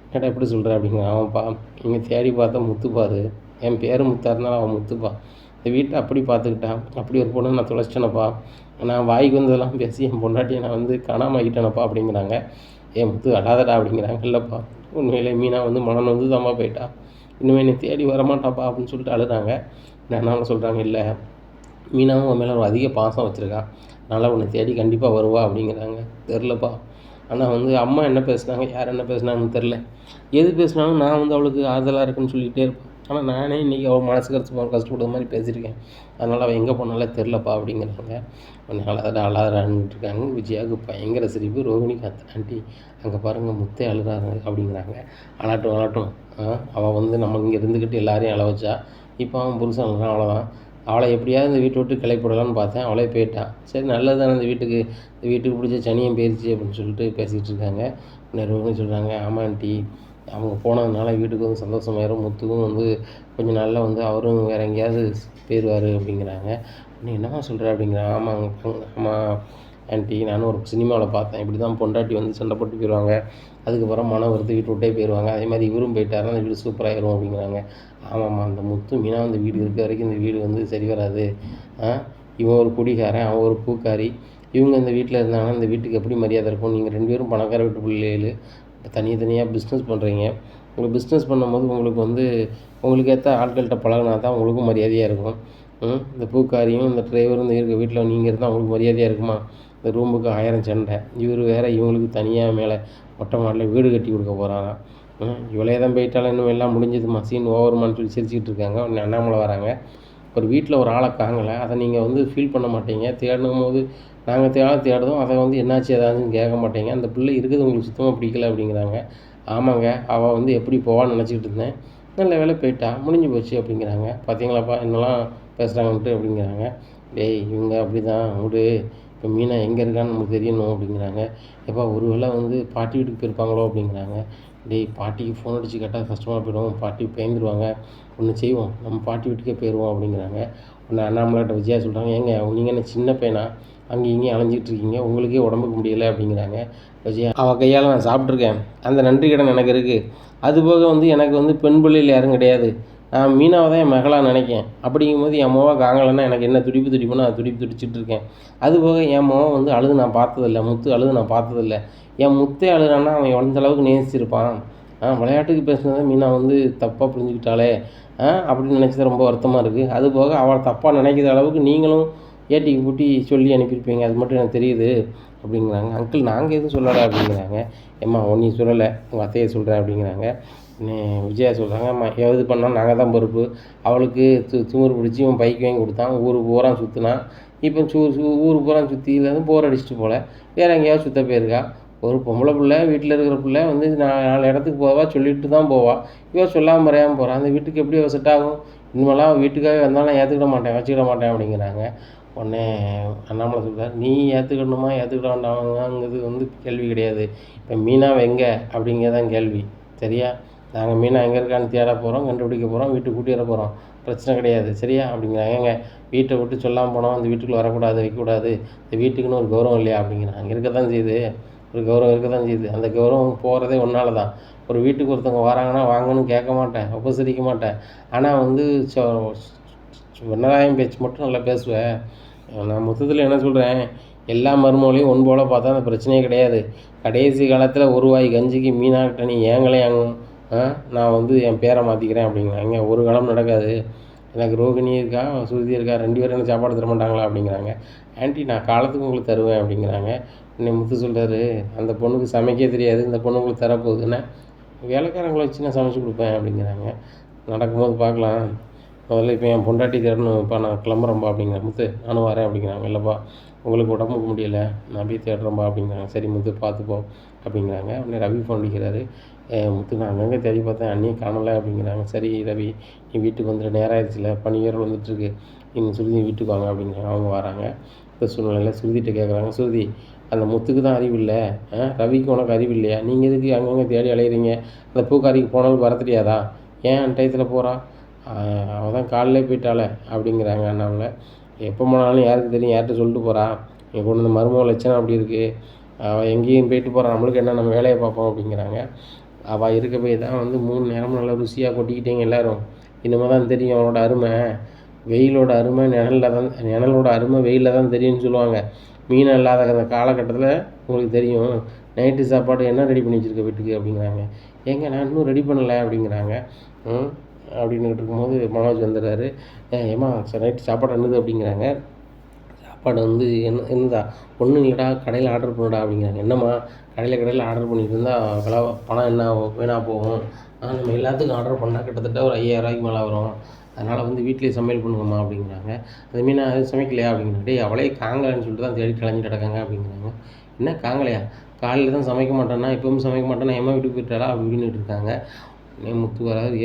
என்னடா எப்படி சொல்கிற அப்படிங்கிற. அவன்ப்பா இங்கே தேடி பார்த்தா முத்துப்பாரு, என் பேர் முத்தா இருந்தாலும் அவன் முத்துப்பா. இந்த வீட்டை அப்படி பார்த்துக்கிட்டான், அப்படி ஒரு பொண்ணு நான் தொலைச்சிட்டேனப்பா, நான் வாய்க்கு வந்ததெல்லாம் பேசி என் பொண்டாட்டியை நான் வந்து காணாமல் ஆகிட்டேனப்பா அப்படிங்கிறாங்க. ஏன் முத்து அழாதடா அப்படிங்கிறாங்க. இல்லைப்பா உண்மையிலே மீனா வந்து மனம் வந்து தான்ப்பா போயிட்டா, இனிமேல் என்னை தேடி வரமாட்டாப்பா அப்படின்னு சொல்லிட்டு அழுதாங்க. நான் சொல்கிறாங்க, இல்லை மீனாவும் உன் மேலே ஒரு அதிக பாசம் வச்சுருக்கான், அதனால் உன்னை தேடி கண்டிப்பாக வருவா அப்படிங்கிறாங்க. தெரிலப்பா, ஆனால் வந்து அம்மா என்ன பேசுனாங்க, யார் என்ன பேசுனாங்கன்னு தெரில. எது பேசுனாலும் நான் வந்து அவளுக்கு ஆறுதலாக இருக்குன்னு சொல்லிகிட்டே இருப்பேன். ஆனால் நானே இன்றைக்கி அவள் மனசு கஷ்டப்படுற மாதிரி பேசியிருக்கேன், அதனால் அவள் எங்கே போனாலும் தெரிலப்பா அப்படிங்கிறாங்க. உடனே அழாதான்னு இருக்காங்க. விஜயாவுக்கு பயங்கர சிரிப்பு. ரோகிணிக்கு ஆண்டி அங்கே பாருங்கள் முத்தே அழுறாங்க அப்படிங்கிறாங்க. அழட்டும் அவள் வந்து நம்ம இங்கே இருந்துக்கிட்டு எல்லாரையும் அழ வச்சா, இப்போ அவன் புருஷன் அழுறான், அவ்வளோதான். அவளை எப்படியாவது இந்த வீட்டை விட்டு கிளப்பிடலான்னு பார்த்தேன், அவளே போயிட்டான். சரி நல்லது தானே, இந்த வீட்டுக்கு பிடிச்ச சனியம் போயிடுச்சு அப்படின்னு சொல்லிட்டு பேசிகிட்டு இருக்காங்க. ரோகிணி சொல்கிறாங்க, ஆமாம் ஆண்டி அவங்க போனதுனால வீட்டுக்கு வந்து சந்தோஷமாயிரும், முத்துக்கும் வந்து கொஞ்சம் நாளில் வந்து அவரும் வேறு எங்கேயாவது போயிடுவார் அப்படிங்கிறாங்க. நீ என்னம்மா சொல்கிற அப்படிங்கிறாங்க. ஆமாம் ஆண்டி, நானும் ஒரு சினிமாவில் பார்த்தேன், இப்படி தான் பொண்டாட்டி வந்து சண்டை போட்டு போயிடுவாங்க, அதுக்கப்புறம் மனம் வருது வீட்டு விட்டே போயிடுவாங்க, அதே மாதிரி இவரும் போயிட்டாருன்னா அந்த வீடு சூப்பராகிடும் அப்படிங்கிறாங்க. ஆமாம்மா அந்த முத்து மீனா அந்த வீடு இருக்க வரைக்கும் இந்த வீடு வந்து சரி வராது. இவன் ஒரு குடிகாரன், அவன் ஒரு பூக்காரி, இவங்க இந்த வீட்டில் இருந்தாங்கன்னா இந்த வீட்டுக்கு எப்படி மரியாதை இருக்கும்? நீங்கள் 2 பேரும் பணக்கார வீட்டு பிள்ளைகள், தனியாக பிஸ்னஸ் பண்ணுறீங்க. உங்களுக்கு பிஸ்னஸ் பண்ணும்போது உங்களுக்கு ஏற்ற ஆட்கள்கிட்ட பழகினா தான் உங்களுக்கும் மரியாதையாக இருக்கும். இந்த பூக்காரியும் இந்த டிரைவரும் இந்த இருக்க வீட்டில் நீங்கள் இருந்தால் உங்களுக்கு மரியாதையாக இருக்குமா? இந்த ரூமுக்கு 1000 சண்டை, இவர் வேறு இவங்களுக்கு தனியாக மேலே மொட்டை மாடலில் வீடு கட்டி கொடுக்க போகிறாராம். இவளே தான் போயிட்டாலும் இன்னும் எல்லாம் முடிஞ்சதுமா, சீன் ஓவருமான்னு சொல்லி சிரிச்சிக்கிட்டு இருக்காங்க. உடனே அண்ணாமலை வராங்க. ஒரு வீட்டில் ஒரு ஆளை காங்கலை, அதை நீங்கள் வந்து ஃபீல் பண்ண மாட்டீங்க, தேடும் போது நாங்கள் தேடுதோம், அதை வந்து என்னாச்சு ஏதாச்சுன்னு கேட்க மாட்டீங்க, அந்த பிள்ளை இருக்குது உங்களுக்கு சுத்தமாக பிடிக்கல அப்படிங்கிறாங்க. ஆமாங்க, அவள் வந்து எப்படி போவான்னு நினச்சிக்கிட்டு இருந்தேன், நல்ல வேலை போயிட்டா, முடிஞ்சு போச்சு அப்படிங்கிறாங்க. பார்த்தீங்களாப்பா என்னெல்லாம் பேசுகிறாங்கன்ட்டு அப்படிங்கிறாங்க. டேய் இவங்க அப்படி தான் விடு, இப்போ மீனா எங்கே இருக்கான்னு நமக்கு தெரியணும் அப்படிங்கிறாங்க. எப்பா ஒரு வேளை வந்து பாட்டி வீட்டுக்கு போயிருப்பாங்களோ அப்படிங்கிறாங்க. டேய் பாட்டிக்கு ஃபோன் அடித்து கேட்டால் கஷ்டமாக போயிடும், பாட்டி பயந்துருவாங்க, ஒன்று செய்வோம் நம்ம பாட்டி வீட்டுக்கே போயிடுவோம் அப்படிங்கிறாங்க. ஒன்று அண்ணாமலைகிட்ட விஜயா சொல்கிறாங்க, ஏங்க நீங்கள் என்ன சின்ன பையனா அங்கேயும் இங்கேயும் அலைஞ்சிட்டு இருக்கீங்க, உங்களுக்கே உடம்புக்கு முடியலை அப்படிங்கிறாங்க. விஜயா அவள் கையால் நான் சாப்பிட்ருக்கேன், அந்த நன்றி கடன் எனக்கு இருக்குது, அதுபோக வந்து எனக்கு வந்து பெண் பிள்ளைகள் யாரும் கிடையாது, நான் மீனாவை தான் என் மகளாக நினைக்கேன், அப்படிங்கும்போது என் மோவை காங்கலைன்னா எனக்கு என்ன துடிப்புன்னு அது துடிச்சிட்டு இருக்கேன். அதுபோக என் மோவை வந்து அழுது நான் பார்த்ததில்ல, முத்து அழுது நான் பார்த்ததில்ல, என் முத்தே அழுறான்னா அவன் எந்த அளவுக்கு நேசிச்சிருப்பான். விளையாட்டுக்கு பேசுனதை மீனா வந்து தப்பாக புரிஞ்சுக்கிட்டாலே அப்படின்னு நினச்சது ரொம்ப வருத்தமாக இருக்குது. அதுபோக அவளை தப்பாக நினைக்கிற அளவுக்கு நீங்களும் ஏட்டிக்கு பூட்டி சொல்லி அனுப்பியிருப்பீங்க, அது மட்டும் எனக்கு தெரியுது அப்படிங்கிறாங்க. அங்கிள் நாங்கள் எதுவும் சொல்லலை அப்படிங்கிறாங்க. ஏம்மா ஒன்றையும் சொல்லலை, உங்கள் அத்தையை சொல்கிறேன் அப்படிங்கிறாங்க. விஜயா சொல்கிறாங்க, அம்மா எது பண்ணாலும் நாங்கள் தான் பொறுப்பு, அவளுக்கு திமிரு பிடிச்சி இவன் பைக் வாங்கி கொடுத்தான், ஊருக்கு பூரா சுற்றினான், இப்போ ஊருக்கு பூரா சுற்றிலேருந்து போர் அடிச்சுட்டு போல வேறு எங்கேயாவது சுற்ற போயிருக்கா. ஒரு பொம்பளை பிள்ளை வீட்டில் இருக்கிற பிள்ளை வந்து 4 இடத்துக்கு போவா, சொல்லிட்டு தான் போவா, இவன் சொல்லாமல் மறையாமல் போகிறான், அந்த வீட்டுக்கு எப்படி செட் ஆகும்? இனிமேலாம் வீட்டுக்காகவே வந்தாலும் நான் வச்சுக்கிட மாட்டேன் அப்படிங்கிறாங்க. உடனே அண்ணாமலை சொல்கிறார், நீ ஏற்றுக்கணுமா ஏற்றுக்கிட வேண்டாமாங்கிறது வந்து கேள்வி கிடையாது, இப்போ மீனாவை எங்கே அப்படிங்கிறதான் கேள்வி, சரியா? நாங்கள் மீனா எங்கே இருக்கான்னு தேட போகிறோம், கண்டுபிடிக்க போகிறோம், வீட்டுக்கு கூட்டி வர போகிறோம், பிரச்சனை கிடையாது, சரியா அப்படிங்கிறாங்க. ஏங்க வீட்டை விட்டு சொல்லாமல் போனோம், அந்த வீட்டுக்குள்ளே வரக்கூடாது, வைக்கக்கூடாது, இந்த வீட்டுக்குன்னு ஒரு கௌரவம் இல்லையா அப்படிங்கிறாங்க. இருக்க தான் செய்யுது, ஒரு கௌரவம் இருக்க தான் செய்யுது, அந்த கௌரவம் போகிறதே ஒன்றால தான். ஒரு வீட்டுக்கு ஒருத்தவங்க வராங்கன்னா வாங்கன்னு கேட்க மாட்டேன், உபசரிக்க மாட்டேன், ஆனால் வந்து வெண்ணராயம் பேச்சு மட்டும் நல்லா பேசுவேன். நான் மொத்தத்தில் என்ன சொல்கிறேன், எல்லா மருமகளையும் ஒன் போல் பார்த்தா அந்த பிரச்சனையே கிடையாது. கடைசி காலத்தில் ஒரு வாய் கஞ்சிக்கு மீனாகிட்ட நீ ஏங்கலையாங்க, நான் வந்து என் பேரை மாற்றிக்கிறேன் அப்படிங்கிறாங்க. ஒரு காலம் நடக்காது, எனக்கு ரோகிணி இருக்கா, சுருதி இருக்கா, 2 பேரும் எனக்கு சாப்பாடு தர மாட்டாங்களா அப்படிங்கிறாங்க. ஆண்டி நான் காலத்துக்கு உங்களுக்கு தருவேன் அப்படிங்கிறாங்க. இன்னும் முத்து சொல்கிறாரு, அந்த பொண்ணுக்கு சமைக்க தெரியாது, இந்த பொண்ணு உங்களுக்கு தரப்போகுதுன்னா வேலைக்காரங்களை வச்சு நான் சமைச்சு கொடுப்பேன் அப்படிங்கிறாங்க. நடக்கும்போது பார்க்கலாம். முதல்ல இப்போ என் பொண்டாட்டி தேடணும்ப்பா, நான் கிளம்புறேன்ப்பா அப்படிங்கிறேன். முத்து நானும் வரேன் அப்படிங்கிறாங்க. இல்லைப்பா உங்களுக்கு உடம்புக்கு முடியல, நான் போய் தேடுறேன்ப்பா அப்படிங்கிறாங்க. சரி முத்து பார்த்துப்போ அப்படிங்கிறாங்க. உடனே ரவி ஃபோன் அடிக்கிறாரு. முத்து நான் அங்கங்கே தேடி பார்த்தேன், அண்ணியை காணலை அப்படிங்கிறாங்க. சரி ரவி, நீ வீட்டுக்கு வந்துடு, நேரம் ஆயிடுச்சுல, பனி வேறு வந்துட்டுருக்கு, நீங்கள் சுருதி வீட்டுக்கு வாங்க அப்படிங்கிறாங்க. அவங்க வராங்க. இந்த சூழ்நிலையில் சுருதிகிட்ட கேட்குறாங்க. சுருதி, அந்த முத்துக்கு தான் அறிவு இல்லை, ரவிக்கு உனக்கு அறிவு இல்லையா? நீங்கள் எதுக்கு அங்கங்கே தேடி அலையிறீங்க? அந்த பூக்காரிக்கு போனாலும் வர தெரியாதா? ஏன் டயத்தில் போகிறா? அவள் தான் காலையிலே போயிட்டாளே அப்படிங்கிறாங்க அண்ணாவில். எப்போ போனாலும் யாருக்கு தெரியும், யார்கிட்ட சொல்லிட்டு போகிறா? என் கொண்டு இந்த மருமக லட்சணம் அப்படி இருக்குது, அவள் எங்கேயும் போயிட்டு போகிறா, நம்மளுக்கு என்ன, நம்ம வேலையை பார்ப்போம் அப்படிங்கிறாங்க. அவள் இருக்க போய் தான் வந்து 3 நேரமும் நல்லா ருசியாக கொட்டிக்கிட்டீங்க எல்லோரும். இனிமேல் தான் தெரியும் அவனோட அருமை. வெயிலோட அருமை நிழலோட அருமை வெயிலில் தான் தெரியும்னு சொல்லுவாங்க. மீன் இல்லாத அந்த காலகட்டத்தில் உங்களுக்கு தெரியும். நைட்டு சாப்பாடு என்ன ரெடி பண்ணி வச்சுருக்க வீட்டுக்கு அப்படிங்கிறாங்க. ஏங்க நான் இன்னும் ரெடி பண்ணலை அப்படிங்கிறாங்க. அப்படின்னுட்டு இருக்கும்போது மனோஜ் வந்துடுறாரு. ஏம்மா நைட்டு சாப்பாடு என்னது அப்படிங்கிறாங்க. சாப்பாடு வந்து என்னதா, ஒன்றும் இல்லைடா, கடையில் ஆர்டர் பண்ணுடா அப்படிங்கிறாங்க. என்னம்மா கடையில் ஆர்டர் பண்ணிட்டு இருந்தால் பணம் என்ன வீணாக போகும், நம்ம எல்லாத்துக்கும் ஆர்டர் பண்ணால் கிட்டத்தட்ட ஒரு 5000 மேலே வரும், அதனால் வந்து வீட்டிலேயே சமையல் பண்ணுங்கம்மா அப்படிங்கிறாங்க. அதுமாரி நான் அது சமைக்கலையா அப்படிங்கிறாங்க. டேய் அவளே காங்கலைன்னு சொல்லிட்டு தான் தேடி கலைஞ்சிட்டு கிடக்காங்க அப்படிங்கிறாங்க. என்ன காங்கலையா, காலையில் தான் சமைக்க மாட்டேன்னா, எப்பவும் சமைக்க மாட்டேன்னா, எம்மா வீட்டுக்கு போயிட்டாளா அப்படின்னு இருக்காங்க. முத்து வராது.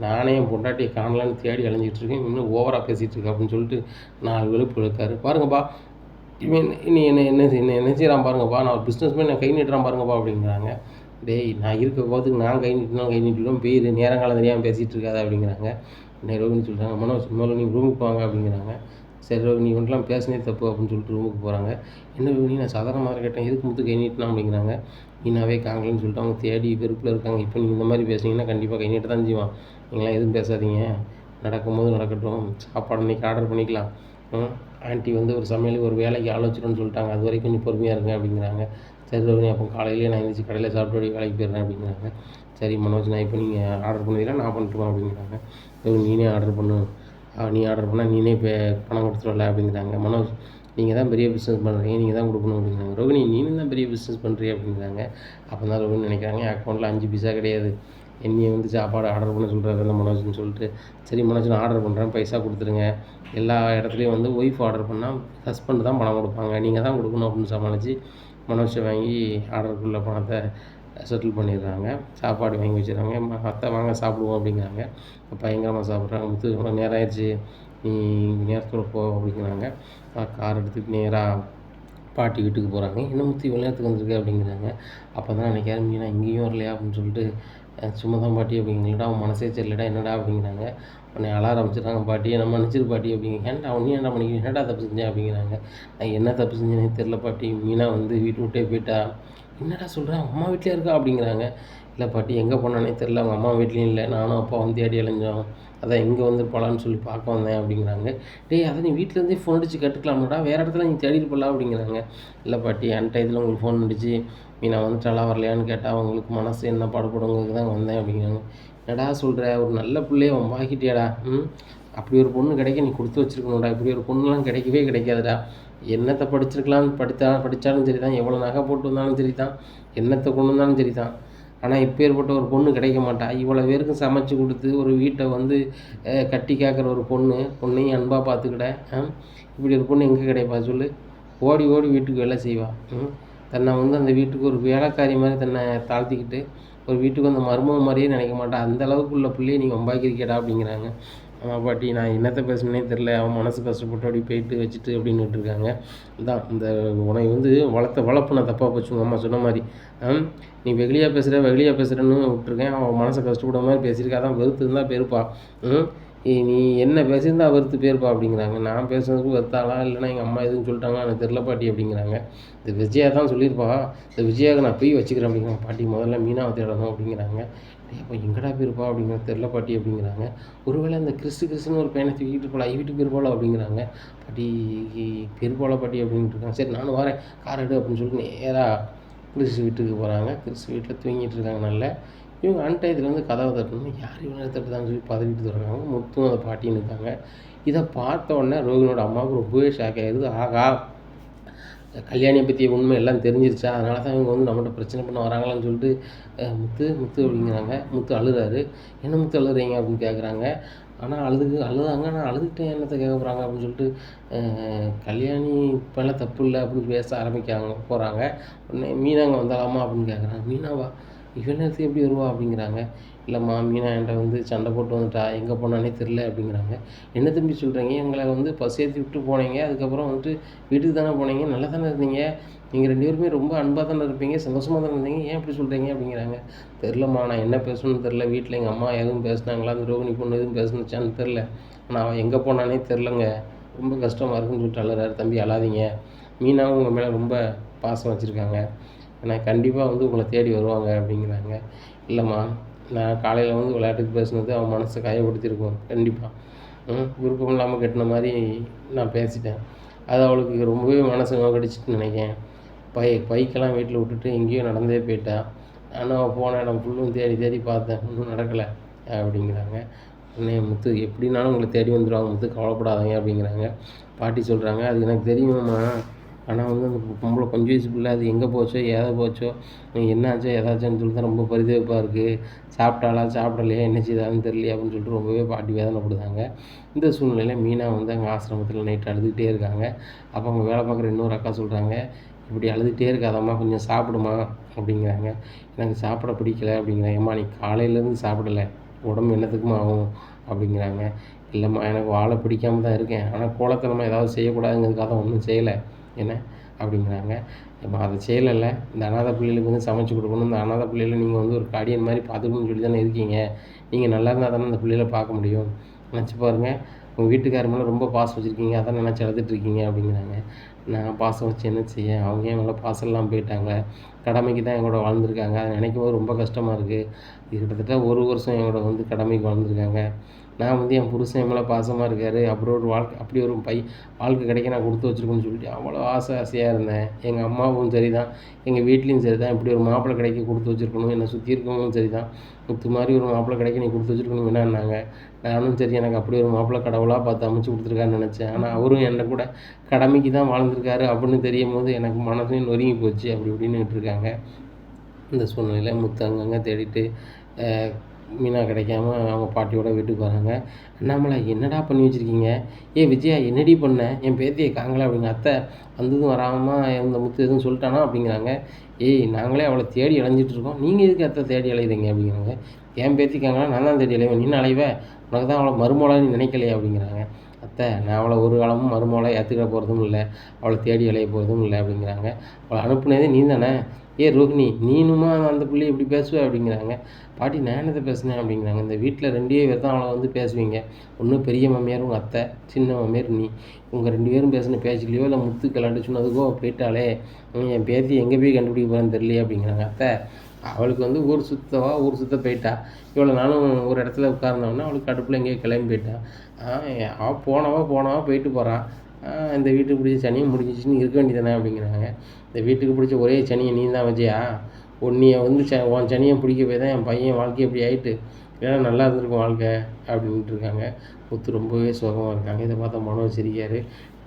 நானே என் பொண்டாட்டியை காணலான்னு தேடி அலைஞ்சிட்ருக்கேன், இன்னும் ஓவராக பேசிகிட்டு இருக்கேன் அப்படின்னு சொல்லிட்டு 4 வெளுப்பு இருக்காரு. பாருங்கப்பா, இவன் நீ என்ன செய்கிறான் பாருங்கப்பா, நான் ஒரு பிஸ்னஸ்மேன், நான் கை நீட்டுறான் பாருங்கப்பா அப்படிங்கிறாங்க. டேய் நான் இருக்க போகிறதுக்கு நான் கை நீட்டிடுவோம், பேர் நேரங்காலம் தெரியாமல் பேசிகிட்டு இருக்காத அப்படிங்கிறாங்க. உடனே ரோகிணி சொல்கிறாங்க, மனோஜ் முதல்ல நீங்கள் ரூமுக்கு வாங்க அப்படிங்கிறாங்க. சரி ரோகிணி ஒன்றுலாம் பேசினே தப்பு அப்படின்னு சொல்லிட்டு ரூமுக்கு போகிறாங்க. என்ன ரோகிணி, நான் சாதாரணமாக கேட்டேன், எதுக்கு முத்து கை நீட்டினா அப்படிங்கிறாங்க. மீனாவே காங்கலன்னு சொல்லிட்டு அவங்க தேடி வெறுப்பில் இருக்காங்க. இப்போ நீங்கள் இந்த மாதிரி பேசுனீங்கன்னா கண்டிப்பாக கை நீட்ட தான் செய்வான். நீங்களாம் எதுவும் பேசாதீங்க, நடக்கும்போது நடக்கட்டும், சாப்பாடு இன்றைக்கி ஆர்டர் பண்ணிக்கலாம். ஆண்டி வந்து ஒரு சமையலுக்கு ஒரு வேலைக்கு ஆலோசிக்கணும்னு சொல்லிட்டாங்க, அது வரைக்கும் கொஞ்சம் பொறுமையாக இருங்க அப்படிங்கிறாங்க. சரி ரோகிணி, அப்போ காலையிலேயே நான் எழுந்திரிச்சி கடையில் சாப்பிட்டு வேலைக்கு போயிடுறேன் அப்படிங்கிறாங்க. சரி மனோஜ், நான் இப்போ நீங்கள் ஆர்டர் பண்ணிக்கலாம், நான் பண்ணிட்டுமா அப்படிங்கிறாங்க. நீனே ஆர்டர் பண்ணு, நீ ஆர்டர் பண்ணால் நீனே இப்போ பணம் கொடுத்துருவல அப்படிங்கிறாங்க. மனோஜ், நீங்கள் தான் பெரிய பிஸ்னஸ் பண்ணுறீங்க, நீங்கள் தான் கொடுக்கணும் அப்படிங்கிறாங்க. ரோகிணி, நீனும் தான் பெரிய பிஸ்னஸ் பண்ணுறீ அப்படிங்கிறாங்க. அப்போ தான் ரோகிணி நினைக்கிறாங்க, என் அக்கௌண்ட்டில் 5 பைசா கிடையாது, என்னையை வந்து சாப்பாடு ஆர்டர் பண்ண சொல்கிறாரு அந்த மனோஜ்னு சொல்லிட்டு. சரி மனோஜ், நான் ஆர்டர் பண்ணுறேன், பைசா கொடுத்துருங்க. எல்லா இடத்துலையும் வந்து ஒய்ஃப் ஆர்டர் பண்ணால் ஹஸ்பண்ட் தான் பணம் கொடுப்பாங்க, நீங்கள் தான் கொடுக்கணும் அப்படின்னு சமாளித்து மனோஜை வாங்கி ஆர்டருக்குள்ள பணத்தை செட்டில் பண்ணிடுறாங்க. சாப்பாடு வாங்கி வச்சுறாங்க. அத்தை வாங்க சாப்பிடுவோம் அப்படிங்கிறாங்க. பயங்கரமாக சாப்பிட்றாங்க. முத்து நேரம் ஆயிடுச்சு, நீ நேரத்தோட போ அப்படிங்கிறாங்க. கார் எடுத்துகிட்டு நேராக பாட்டி வீட்டுக்கு போகிறாங்க. என்ன முத்து இவ்வளோ நேரத்துக்கு வந்திருக்கு அப்படிங்கிறாங்க. அப்போ தான் நினைக்கிறேன், மீனா இங்கேயும் வரலையா அப்படின்னு சொல்லிட்டு, சும்மா தான் பாட்டி அப்படிங்களா, அவன் மனசே சரியில்லடா என்னடா அப்படிங்கிறாங்க. உடனே அழ ஆரம்பிச்சிடுறாங்க. பாட்டியை நம்ம மன்னிச்சிரு பாட்டி அப்படிங்க. ஏன்டா ஒன்றும் ஏன்டா பண்ணிக்கிறேன், என்னடா தப்பு செஞ்சேன் அப்படிங்கிறாங்க. நான் என்ன தப்பு செஞ்சேனே தெரில பாட்டி, மீனா வந்து வீட்டு விட்டே போயிட்டா. என்னடா சொல்கிறேன், அம்மா வீட்டிலே இருக்கா அப்படிங்கிறாங்க. இல்லை பாட்டி, எங்கே போனானே தெரில, அவங்க அம்மா வீட்லேயும் இல்லை, நானும் அப்பாவும் தேடி அலைஞ்சோம், அதான் இங்கே வந்து போகலான்னு சொல்லி பார்க்க வந்தேன் அப்படிங்கிறாங்க. டேய் அதை நீ வீட்டிலேருந்தே ஃபோன் அடித்து கட்டுக்கலாம்டா, வேறு இடத்துல நீ தேடிட்டு போகலாம் அப்படிங்கிறாங்க. இல்லை பாட்டி, அன்டயத்தில் உங்களுக்கு ஃபோன் அடித்து மீனா வந்துட்டாளா வரலையான்னு கேட்டால் அவங்களுக்கு மனசு என்ன பாடுபடுங்கிறதுக்கு தான் வந்தேன் அப்படிங்கிறாங்க. என்னடா சொல்கிற, ஒரு நல்ல பிள்ளைய வாங்கிட்டியாடா, அப்படி ஒரு பொண்ணு கிடைக்க நீ கொடுத்து வச்சுருக்கணும்டா, இப்படி ஒரு பொண்ணுலாம் கிடைக்கவே கிடைக்காதுடா. என்னத்தை படிச்சிருக்கலாம், படித்தாலும் சரி தான், எவ்வளோ நகை போட்டு வந்தாலும் சரி தான், என்னத்தை கொண்டு வந்தாலும் சரி தான், ஆனால் இப்பேற்பட்ட ஒரு பொண்ணு கிடைக்க மாட்டா. இவ்வளோ பேருக்கு சமைச்சு கொடுத்து ஒரு வீட்டை வந்து கட்டி காக்கிற ஒரு பொண்ணையும் அன்பாக பார்த்துக்கிட, இப்படி ஒரு பொண்ணு எங்கே கிடைப்பா சொல்லு? ஓடி ஓடி வீட்டுக்கு வேலை செய்வா. தன்னை வந்து அந்த வீட்டுக்கு ஒரு வேலைக்காரி மாதிரி தன்னை தாழ்த்திக்கிட்டு ஒரு வீட்டுக்கு அந்த மருமக மாதிரியே நினைக்க மாட்டா. அந்த அளவுக்கு உள்ள பிள்ளையை நீங்கள் வம்பாக்கிருக்கேடா அப்படிங்கிறாங்க. ஆமாம் பாட்டி, நான் என்னத்தை பேசுனேனே தெரில, அவன் மனசு கஷ்டப்பட்டு அப்படி போயிட்டு வச்சுட்டு அப்படின்னுட்டு இருக்காங்க. அதான் இந்த உனக்கு வந்து வளர்ப்பு நான் தப்பாக போச்சு, உங்கள் அம்மா சொன்ன மாதிரி. நீ வெகுளியாக பேசுகிறேன்னு விட்டுருக்கேன், அவன் மனசை கஷ்டப்பட மாதிரி பேசியிருக்கா, அதான் வெறுத்து இருந்தால் பேருப்பா. நீ என்ன பேசியிருந்தா வெறுத்து பேருப்பா அப்படிங்கிறாங்க. நான் பேசுனதுக்கு வெறுத்தாளா, இல்லைன்னா எங்கள் அம்மா எதுவும் சொல்லிட்டாங்களா எனக்கு தெரில பாட்டி அப்படிங்கிறாங்க. இந்த விஜயா தான் சொல்லியிருப்பா, இந்த விஜயாவுக்கு நான் போய் வச்சுக்கிறேன் அப்படிங்கிறாங்க. பாட்டி முதல்ல மீனாவை தேடணும் அப்படிங்கிறாங்க. அப்போ எங்கடா போயிருப்பா அப்படிங்கிறது தெரில பாட்டி அப்படிங்கிறாங்க. ஒருவேளை அந்த கிறிஸ்துன்னு ஒரு பையனை தூக்கிட்டு போகலாம், வீட்டுக்கு போயிருப்பாளோ அப்படிங்கிறாங்க. பாட்டி போயிருப்பாளோ பாட்டி அப்படின்ட்டு இருக்காங்க. சரி நானும் வரேன், கார் எடு அப்படின்னு சொல்லிட்டு நேராக கிறிஸ்து வீட்டுக்கு போகிறாங்க. கிறிஸ்து வீட்டில் தூங்கிட்டு இருக்காங்க. நல்ல இவங்க அன்டயத்தில் வந்து கதவை தட்டணும், யார் இவங்க தட்டுதான்னு சொல்லி பதவிட்டு தருவாங்க. முத்தும் அந்த பாட்டின்னு இருக்காங்க. இதை பார்த்த உடனே ரோகிணியோட அம்மாவுக்கு ரொம்பவே ஷாக் ஆகிடுது. ஆகா, கல்யாணியை பற்றி உண்மை எல்லாம் தெரிஞ்சிருச்சா, அதனால தான் இவங்க வந்து நம்மகிட்ட பிரச்சனை பண்ண வராங்களான்னு சொல்லிட்டு முத்து அப்படிங்கிறாங்க. முத்து அழுறாரு. என்ன முத்து அழுறீங்க அப்படின்னு கேட்குறாங்க. ஆனால் அழுதாங்க. நான் அழுதுட்டேன் என்னத்த கேட்க போகிறாங்க அப்படின்னு சொல்லிட்டு கல்யாணி இப்போல்லாம் தப்பு இல்லை அப்படின்னு பேச போகிறாங்க. உடனே மீனாங்க வந்தாலாமா அப்படின்னு கேட்குறாங்க. மீனாவா இவன் நேரத்துக்கு எப்படி வருவா அப்படிங்கிறாங்க. இல்லைம்மா மீனா என்கிட்ட வந்து சண்டை போட்டு வந்துட்டா, எங்கே போனானே தெரில அப்படிங்கிறாங்க. என்ன தம்பி சொல்கிறீங்க? எங்களை வந்து பஸ் ஏற்றி விட்டு போனீங்க, அதுக்கப்புறம் வந்துட்டு வீட்டுக்கு தானே போனீங்க, நல்லா தானே இருந்தீங்க, நீங்கள் 2 பேருமே ரொம்ப அன்பாக தானே இருப்பீங்க, சந்தோஷமாக தானே இருந்தீங்க, ஏன் இப்படி சொல்கிறீங்க அப்படிங்கிறாங்க. தெரிலம்மா நான் என்ன பேசணும்னு தெரில, வீட்டில் எங்கள் அம்மா எதுவும் பேசுனாங்களா, அந்த ரோகிணி பொண்ணு எதுவும் பேசுனுச்சான்னு தெரில, ஆனால் அவன் எங்கே போனானே தெரிலங்க, ரொம்ப கஷ்டமாக இருக்குன்னு சொல்லிட்டு அழுறாரு. தம்பி அழாதீங்க, மீனாவும் உங்கள் மேலே ரொம்ப பாசம் வச்சுருக்காங்க, நான் கண்டிப்பாக வந்து உங்களை தேடி வருவாங்க அப்படிங்கிறாங்க. இல்லைம்மா நான் காலையில் வந்து விளையாட்டுக்கு பேசுனது அவன் மனசை காயப்படுத்தியிருக்கும் கண்டிப்பாக, விருப்பம் இல்லாமல் கட்டின மாதிரி நான் பேசிட்டேன், அது அவளுக்கு ரொம்பவே மனசை நோக்கடிச்சிட்டுன்னு நினைக்கிறேன். பைக்கெல்லாம் வீட்டில் விட்டுட்டு எங்கேயோ நடந்தே போயிட்டா, நானும் அவள் போன இடம் ஃபுல்லும் தேடி தேடி பார்த்தேன், ஒன்றும் நடக்கலை அப்படிங்கிறாங்க. உடனே முத்து எப்படின்னாலும் உங்களை தேடி வந்துடுவாங்க முத்து, கவலைப்படாதீங்க அப்படிங்கிறாங்க. பாட்டி சொல்கிறாங்க, அது எனக்கு தெரியுமாம்மா, ஆனால் வந்து அந்த பொம்பளை கொஞ்சம் வயசு பிள்ளை, அது எங்கே போச்சோ ஏதை போச்சோ என்னாச்சோ ஏதாச்சோன்னு சொல்லிட்டு தான் ரொம்ப பரிதவிப்பாக இருக்குது, சாப்பிட்டாளா சாப்பிடலையா என்ன செய்தாலும் தெரியலையே அப்படின்னு சொல்லிட்டு ரொம்பவே பாட்டி வேதனைப்படுதாங்க. இந்த சூழ்நிலையில் மீனா வந்து அங்கே ஆசிரமத்தில் நைட்டு அழுதுகிட்டே இருக்காங்க. அப்போ அவங்க வேலை பார்க்குற இன்னொரு அக்கா சொல்கிறாங்க, இப்படி அழுதுகிட்டே இருக்காதம்மா கொஞ்சம் சாப்பிடுமா அப்படிங்கிறாங்க. எனக்கு சாப்பிட பிடிக்கல அப்படிங்கிறாங்க. ஏம்மா நீ காலையிலேருந்து சாப்பிடலை, உடம்பு என்னத்துக்குமா ஆகும் அப்படிங்கிறாங்க. இல்லைம்மா எனக்கு வாழை பிடிக்காம தான் இருக்கேன், ஆனால் கோலத்தனமாக ஏதாவது செய்யக்கூடாதுங்கிறதுக்காக தான் ஒன்றும் செய்யலை என்ன அப்படிங்கிறாங்க. இப்போ அதை செய்யலைல்ல, இந்த அனாதை பிள்ளைகளுக்கு வந்து சமைச்சு கொடுக்கணும், இந்த அனாதை பிள்ளைகளை நீங்கள் வந்து ஒரு கார்டியன் மாதிரி பார்த்துக்கணும்னு சொல்லி தானே இருக்கீங்க, நீங்கள் நல்லா இருந்தால் தானே அந்த பிள்ளைகளை பார்க்க முடியும், நினச்சி பாருங்கள், உங்கள் வீட்டுக்கார மேலே ரொம்ப பாசம் வச்சுருக்கீங்க, அதான் நினச்சி அழுதுட்ருக்கீங்க அப்படிங்கிறாங்க. நான் பாசம் வச்சு என்ன செய்ய, அவங்க என் மேலே பாசம் இல்லாமல் போயிட்டாங்க, கடமைக்கு தான் என் கூட வாழ்ந்துருக்காங்க, அதை நினைக்கும் போது ரொம்ப கஷ்டமாக இருக்குது, இது கிட்டத்தட்ட 1 வருஷம் என் கூட வந்து கடமைக்கு வாழ்ந்துருக்காங்க, நான் வந்து என் புருஷன் என் மேலே பாசமாக இருக்கார், அப்படி ஒரு வாழ்க்கை அப்படி ஒரு வாழ்க்கை கிடைக்க நான் கொடுத்து வச்சுருக்கேன்னு சொல்லிட்டு அவ்வளோ ஆசையாக இருந்தேன். எங்கள் அம்மாவும் சரி தான், எங்கள் வீட்லேயும் சரி தான், இப்படி ஒரு மாப்பிள்ளை கிடைக்க கொடுத்து வச்சுருக்கணும், என்னை சுற்றி இருக்கவங்களும் சரி தான், முத்து மாதிரி ஒரு மாப்பிள்ளை கிடைக்க நீ கொடுத்து வச்சுருக்கணும் வேணான்னாங்க. நானும் சரி எனக்கு அப்படி ஒரு மாப்பிள்ளை கடவுளாக பார்த்து அமைச்சு கொடுத்துருக்கான்னு நினச்சேன், ஆனால் அவரும் என்னை கூட கடமைக்கு தான் வாழ்ந்துருக்காரு அப்படின்னு தெரியும் போது எனக்கு மனசையும் நொறுங்கி போச்சு அப்படி இப்படின்னுட்டு இருக்காங்க. இந்த சூழ்நிலையில் முத்து அங்கங்கே தேடிட்டு மீனா கிடைக்காம அவங்க பாட்டியோட வீட்டுக்கு வராங்க. அண்ணாமலை என்னடா பண்ணி வச்சுருக்கீங்க, விஜயா என்னடி பண்ண, என் பேத்தியை காங்கல அப்படிங்க. அத்தை வந்ததும் வராமல் இந்த முத்து எதுவும் சொல்லிட்டானா அப்படிங்கிறாங்க. நாங்களே அவளை தேடி அலைஞ்சிட்ருக்கோம், நீங்கள் எதுக்கு அத்தை தேடி அலையுறீங்க அப்படிங்கிறாங்க. என் பேத்திக்காங்களா நான் தான் தேடி அலைவேன், நீ அலைவே, உனக்கு தான் அவளை மருமகளாக நினைக்கலையே அப்படிங்கிறாங்க. அத்தை நான் அவளை ஒரு காலமும் மருமகளாக ஏற்றுக்கிற போகிறதும் இல்லை, அவளை தேடி அலைய போகிறதும் இல்லை அப்படிங்கிறாங்க. அவளை அனுப்புனதே நீ தானே, ரோகிணி நீனுமா அந்த பிள்ளை இப்படி பேசுவ அப்படிங்கிறாங்க. பாட்டி நான் என்னத்தை பேசுனேன் அப்படிங்கிறாங்க. இந்த வீட்டில் 2 பேர் தான் அவளை வந்து பேசுவீங்க, ஒன்று பெரிய மாமியார் உங்கள் அத்தை, சின்ன மாமியார் நீ, உங்கள் 2 பேரும் பேசின பேச்சுலையோ இல்லை முத்து கலாட்டு சொன்னதுக்கோ போயிட்டாலே என் பேத்தி எங்கே போய் கண்டுபிடிக்க போகிறான்னு தெரியலையே அப்படிங்கிறாங்க. அத்தை அவளுக்கு வந்து ஊர் சுத்த போயிட்டா, இவ்வளோ நாளும் ஒரு இடத்துல உட்கார்ந்தவொடனே அவளுக்கு கடுப்பில் எங்கேயோ கிளம்பி போயிட்டான், அவள் போனவா போயிட்டு போகிறான், இந்த வீட்டுக்கு பிடிச்ச சனியை முடிஞ்சிச்சின்னு இருக்க வேண்டியதானே அப்படிங்கிறாங்க. இந்த வீட்டுக்கு பிடிச்ச ஒரே சனியை நீ தான் வச்சியா, உன்னைய வந்து உன் சனியை பிடிக்க போய் தான் என் பையன் வாழ்க்கை எப்படி ஆகிட்டு, ஏன்னா நல்லா இருந்திருக்கும் வாழ்க்கை அப்படின்ட்டு இருக்காங்க. முத்து ரொம்பவே சோகமாக இருக்காங்க. இதை பார்த்தா மனோஜ் சிரிக்காரு.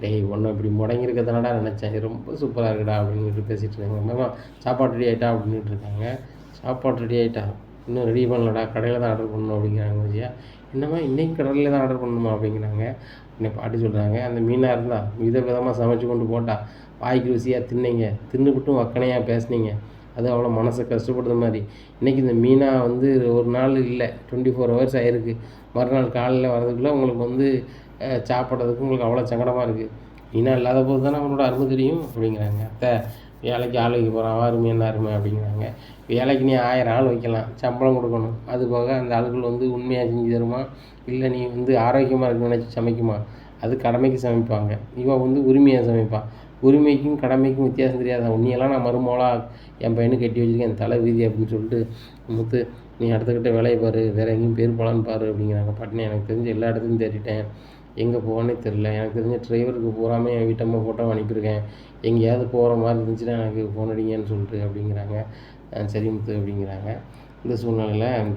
டேய் ஒன்றை இப்படி முடங்கியிருக்கதானடா நினச்சேன், இது ரொம்ப சூப்பராக இருக்குடா அப்படின்ட்டு பேசிகிட்டு இருக்காங்க. மேமா சாப்பாடு ரெடி ஆகிட்டா அப்படின்ட்டு இருக்காங்க. சாப்பாடு ரெடி ஆகிட்டா, இன்னும் ரெடி பண்ணலடா, கடையில் தான் ஆர்டர் பண்ணணும் அப்படிங்கிறாங்க விஜயா. என்னம்மா இன்றைக்கி கடையில் தான் ஆர்டர் பண்ணணுமா அப்படிங்கிறாங்க. உடனே பாட்டி சொல்கிறாங்க, அந்த மீனாக இருந்தால் விதமாக சமைச்சு கொண்டு போட்டா வாய்க்கு ருசியாக தின்னீங்க, தின்னுபிட்டும் வக்கனையாக பேசுனீங்க, அது அவ்வளோ மனசை கஷ்டப்படுற மாதிரி. இன்றைக்கி இந்த மீனாக வந்து ஒரு நாள் இல்லை 24 hours ஆகிருக்கு, மறுநாள் காலையில் வர்றதுக்குள்ளே உங்களுக்கு வந்து சாப்பிட்றதுக்கு உங்களுக்கு அவ்வளோ சங்கடமாக இருக்குது. மீனா இல்லாத போது தானே அவனோட அருமை தெரியும் அப்படிங்கிறாங்க. அத்தை வேலைக்கு ஆள் வைக்க போகிறான், அருமை என்ன அருமை அப்படிங்கிறாங்க. வேலைக்கு நீ 1000 ஆள் வைக்கலாம், சம்பளம் கொடுக்கணும், அது போக அந்த ஆளுகள் வந்து உண்மையாக செஞ்சு தருமா, இல்லை நீ வந்து ஆரோக்கியமாக இருக்குன்னு நினச்சி சமைக்குமா, அது கடமைக்கு சமைப்பாங்க, இவன் வந்து உரிமையாக சமைப்பான், உரிமைக்கும் கடமைக்கும் வித்தியாசம் தெரியாத உன்னையெல்லாம் நான் மருமகளாக என் பையனுக்கு கட்டி வச்சுருக்கேன், என் தலை வீதி அப்படின்னு சொல்லிட்டு முத்து நீ அடுத்தக்கிட்ட வேலையை பாரு, வேறு எங்கேயும் பேர் போகலான்னு பாரு அப்படிங்கிறாங்க. பாட்டினே எனக்கு தெரிஞ்ச எல்லா இடத்துலையும் தேடிட்டேன், எங்கே போகனே தெரில, எனக்கு தெரிஞ்ச டிரைவருக்கு பூராமே என் வீட்டம்மா ஃபோட்டோ அனுப்பியிருக்கேன், எங்கேயாவது போகிற மாதிரி இருந்துச்சுன்னா எனக்கு ஃபோன் அடிங்கன்னு சொல்லிட்டு அப்படிங்கிறாங்க. சரி முத்து அப்படிங்கிறாங்க. இந்த சூழ்நிலையில்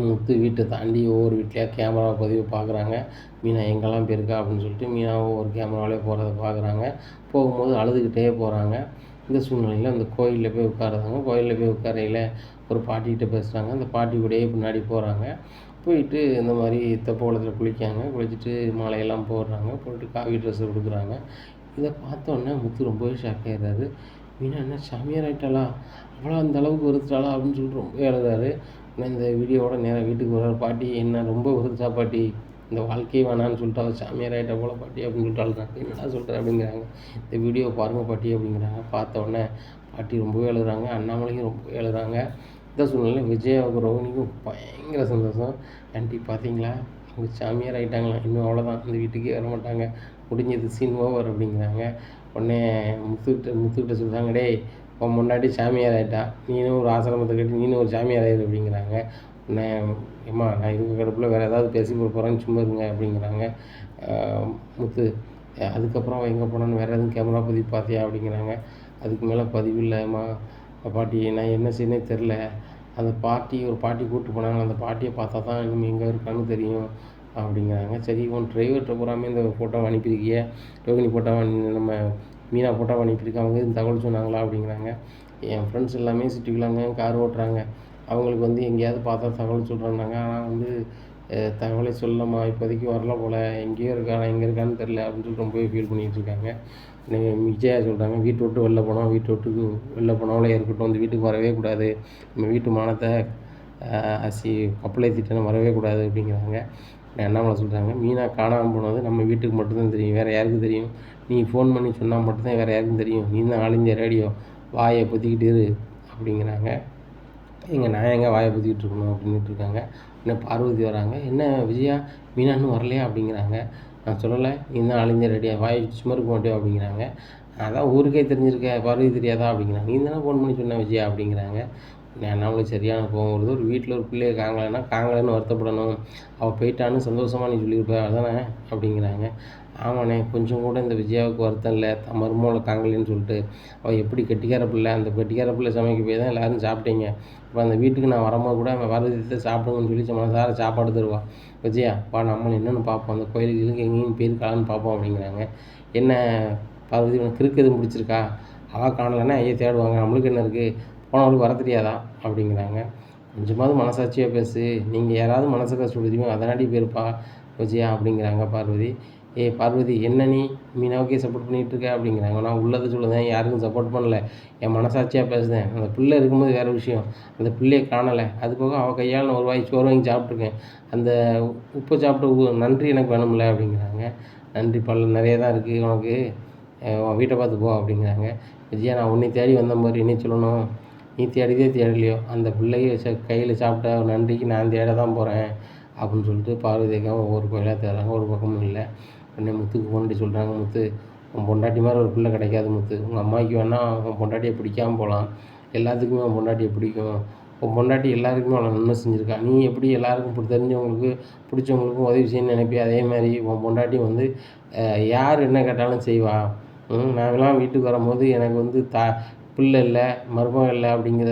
முத்து வீட்டை தாண்டி ஒவ்வொரு வீட்லையாக கேமரா பதிவு பார்க்குறாங்க. மீனா எங்கெல்லாம் போயிருக்கா அப்படின்னு சொல்லிட்டு மீனாவும் ஒரு கேமராவிலே போகிறத பார்க்குறாங்க. போகும்போது அழுதுகிட்டே போகிறாங்க. இந்த சூழ்நிலையில் அந்த கோயிலில் போய் உட்காருறாங்க. கோயிலில் போய் உட்காரையில் ஒரு பாட்டிக்கிட்ட பேசுகிறாங்க. அந்த பாட்டி கூடயே பின்னாடி போகிறாங்க. போயிட்டு இந்த மாதிரி தெப்ப குளத்துல குளிக்காங்க. குளிச்சுட்டு மாலையெல்லாம் போடுறாங்க. போட்டு காவி ட்ரெஸ்ஸு கொடுக்குறாங்க. இதை பார்த்தோன்னே முத்து ரொம்பவே ஷாக் ஆயிடுறாரு. மீனா என்ன சாமியார் ஆகிட்டாளா, அவ்வளோ அந்த அளவுக்கு வெறுத்துட்டாளா அப்படின்னு சொல்லிட்டு ரொம்ப எழுதுறாரு. ஆனால் இந்த வீடியோவோட நேராக வீட்டுக்கு வர்றாரு. பாட்டி என்ன ரொம்ப வெறுத்துட்டா பாட்டி, இந்த வாழ்க்கையே வேணான்னு சொல்லிட்டு அவள் சாமியார் ஆகிட்டா போல பாட்டி அப்படின்னு சொல்லிட்டு அழுறாங்க. என்னடா சொல்கிற அப்படிங்கிறாங்க. இந்த வீடியோவை பாருங்கள் பாட்டி அப்படிங்கிறாங்க. பார்த்த உடனே பாட்டி ரொம்பவே எழுதுறாங்க. அண்ணாமலையும் ரொம்பவே எழுதுறாங்க. இந்த சூழ்நிலையில் விஜயாவுக்கு ரோகிணிக்கும் பயங்கர சந்தோஷம். ஆண்டி பார்த்தீங்களா, அவங்க சாமியார் ஆகிட்டாங்களா, இன்னும் அவ்வளோதான், இந்த வீட்டுக்கே வர மாட்டாங்க, முடிஞ்சது, சீன் ஓவர் அப்படிங்கிறாங்க. உடனே முத்துக்கிட்ட சொல்கிறாங்க, டேய் உன் முன்னாடி சாமியார் ஆகிட்டா, நீனும் ஒரு ஆசிரமத்தை கட்டி நீனும் ஒரு சாமியார் ஆயிரு அப்படிங்கிறாங்க. உடனே ஏம்மா நான் இருக்க கடுப்பில் வேறு ஏதாவது பேசி போகிறேன்னு சும்மா இருங்க அப்படிங்கிறாங்க முத்து. அதுக்கப்புறம் அவன் எங்கே போனான்னு வேறு எதுவும் கேமரா பதிவு பார்த்தியா அப்படிங்கிறாங்க. அதுக்கு மேலே பதிவு இல்லைம்மா பாட்டி, நான் என்ன செய்யனே தெரில. அந்த ஒரு பாட்டி கூப்பிட்டு போனாங்க, அந்த பாட்டியை பார்த்தா தான் இனிமேல் எங்கே இருக்கான்னு தெரியும் அப்படிங்கிறாங்க. சரி உன் டிரைவர்கிட்ட பூராமே இந்த ஃபோட்டோவை அனுப்பியிருக்கிய, ரோகிணி ஃபோட்டோவை நம்ம மீனா ஃபோட்டோவை அனுப்பியிருக்கேன், அவங்க எதுவும் தகவல் சொன்னாங்களா அப்படிங்கிறாங்க. என் ஃப்ரெண்ட்ஸ் எல்லாமே சிட்டிக்குள்ளாங்க கார் ஓட்டுறாங்க, அவங்களுக்கு எங்கேயாவது பார்த்தா தகவல் சொல்கிறேன்னாங்க. ஆனால் தகவலே சொல்லம்மா, இப்போதைக்கு வரல போல், எங்கேயோ இருக்கா, எங்கே இருக்கான்னு தெரில அப்படின்னு சொல்லிட்டு ரொம்பவே ஃபீல் பண்ணிகிட்டு இருக்காங்க. விஜயா சொல்கிறாங்க, வீட்டை விட்டு வெளில போனோம், வெளில போனவளே இருக்கட்டும், இந்த வீட்டுக்கு வரவே கூடாது, நம்ம வீட்டு மானத்தை கப்பலை ஏற்றிட்டேன்னு வரவே கூடாது அப்படிங்கிறாங்க. அண்ணாமலை சொல்கிறாங்க, மீனா காணாமல் போனது நம்ம வீட்டுக்கு மட்டும்தான் தெரியும், வேறு யாருக்கும் தெரியும், நீ ஃபோன் பண்ணி சொன்னால் மட்டும்தான் வேறு யாருக்கும் தெரியும், நீ தான் ஆல் இந்தியா ரேடியோ, வாயை பொத்திக்கிட்டு இரு அப்படிங்கிறாங்க. நான் எங்கே வாயை பொத்திக்கிட்டு இருக்கணும் அப்படின்ட்டு இருக்காங்க. உடனே பார்வதி வராங்க, என்ன விஜயா மீனா இன்னும் வரலையா அப்படிங்கிறாங்க. நான் சொல்லலை, நீ தான் ஆல் இந்தியா ரேடியோ, வாயை சும்மா இருக்க மாட்டேன் அப்படிங்கிறாங்க. அதான் ஊருக்கே தெரிஞ்சிருக்க, பார்வதி தெரியாதா அப்படிங்கிறாங்க. நீ தானே ஃபோன் பண்ணி சொன்ன விஜயா அப்படிங்கிறாங்க. நம்மளுக்கு சரியான கோவம் வருது. ஒரு வீட்டில் ஒரு பிள்ளையை காங்கலைன்னு வருத்தப்படணும், அவள் போயிட்டான்னு சந்தோஷமாக நீ சொல்லியிருப்ப அதானே அப்படிங்கிறாங்க. ஆமாண்ணே, கொஞ்சம் கூட இந்த விஜயாவுக்கு வருத்தம் இல்லை, மருமகளை காங்கலைன்னு சொல்லிட்டு. அவள் எப்படி கெட்டிக்கார பிள்ளை, அந்த கெட்டிக்கார பிள்ளை சமைக்க போய் தான் எல்லோரும் சாப்பிட்டீங்க. இப்போ அந்த வீட்டுக்கு நான் வரும்போது கூட அவன் வரதை சாப்பிடுங்கன்னு சொல்லி மனசார சாப்பாடு தருவா. விஜயா வா, நம்மளை என்னென்னு பார்ப்போம், அந்த கோயிலுக்கு எங்கேயும் போயிருக்காளான்னு பார்ப்போம் அப்படிங்கிறாங்க. என்ன பார்வதி, உனக்கு கிறுக்கு எதுவும் பிடிச்சிருக்கா, அவள் காணலைன்னா ஐயா தேடுவாங்க, நம்மளுக்கு என்ன இருக்குது, போனவளுக்கு வர தெரியாதா அப்படிங்கிறாங்க. கொஞ்சமாவது மனசாட்சியாக பேசு, நீங்கள் யாராவது மனசை கஷ்டப்படுத்துவீங்க, அதனாடி போயிருப்பா விஜயா அப்படிங்கிறாங்க பார்வதி. பார்வதி, என்ன நீ மீனாவுக்கே சப்போர்ட் பண்ணிகிட்டு இருக்க அப்படிங்கிறாங்க. நான் உள்ளதை சொல்லுதேன், யாருக்கும் சப்போர்ட் பண்ணலை, என் மனசாட்சியாக பேசுதேன். அந்த பிள்ளை இருக்கும்போது வேறு விஷயம், அந்த பிள்ளையை காணலை, அது போக அவள் கையால் நான் ஒரு வாய் சோறு வாங்கி சாப்பிட்ருக்கேன், அந்த உப்பு சாப்பிட்ட நன்றி எனக்கு வேணும்ல அப்படிங்கிறாங்க. நன்றி நிறைய தான் இருக்குது உனக்கு, உன் வீட்டை பார்த்து போ அப்படிங்கிறாங்க. விஜயா, நான் உன்னை தேடி வந்த மாதிரி என்னை சொல்லணும், நீ தேடலையோ, அந்த பிள்ளையை கையில் சாப்பிட்ட நன்றிக்கு நான் தேட தான் போகிறேன் அப்படின்னு சொல்லிட்டு பார்வதிக்காக ஒவ்வொரு கோயிலாக தேடுறாங்க. ஒரு பக்கமும் இல்லை. உடனே முத்துக்கு ஃபோன் பண்ணி சொல்கிறாங்க, முத்து உன் பொண்டாட்டி மாதிரி ஒரு பிள்ளை கிடைக்காது முத்து, உங்கள் அம்மாவுக்கு வேணால் உன் பொண்டாட்டியை பிடிக்காமல் போகலாம், எல்லாத்துக்குமே உன் பொண்டாட்டியை பிடிக்கும், உன் பொண்டாட்டி எல்லாருக்குமே அவளை நன்மை செஞ்சுருக்கா, நீ எப்படி எல்லாருக்கும் தெரிஞ்சவங்களுக்கு பிடிச்சவங்களுக்கும் உதவி செய்யணும்னு நினைப்பியா, அதே மாதிரி உன் பொண்டாட்டி யார் என்ன கேட்டாலும் செய்வா. நாங்களாம் வீட்டுக்கு வரும்போது எனக்கு பிள்ளை இல்லை, மருமகம் இல்லை அப்படிங்கிற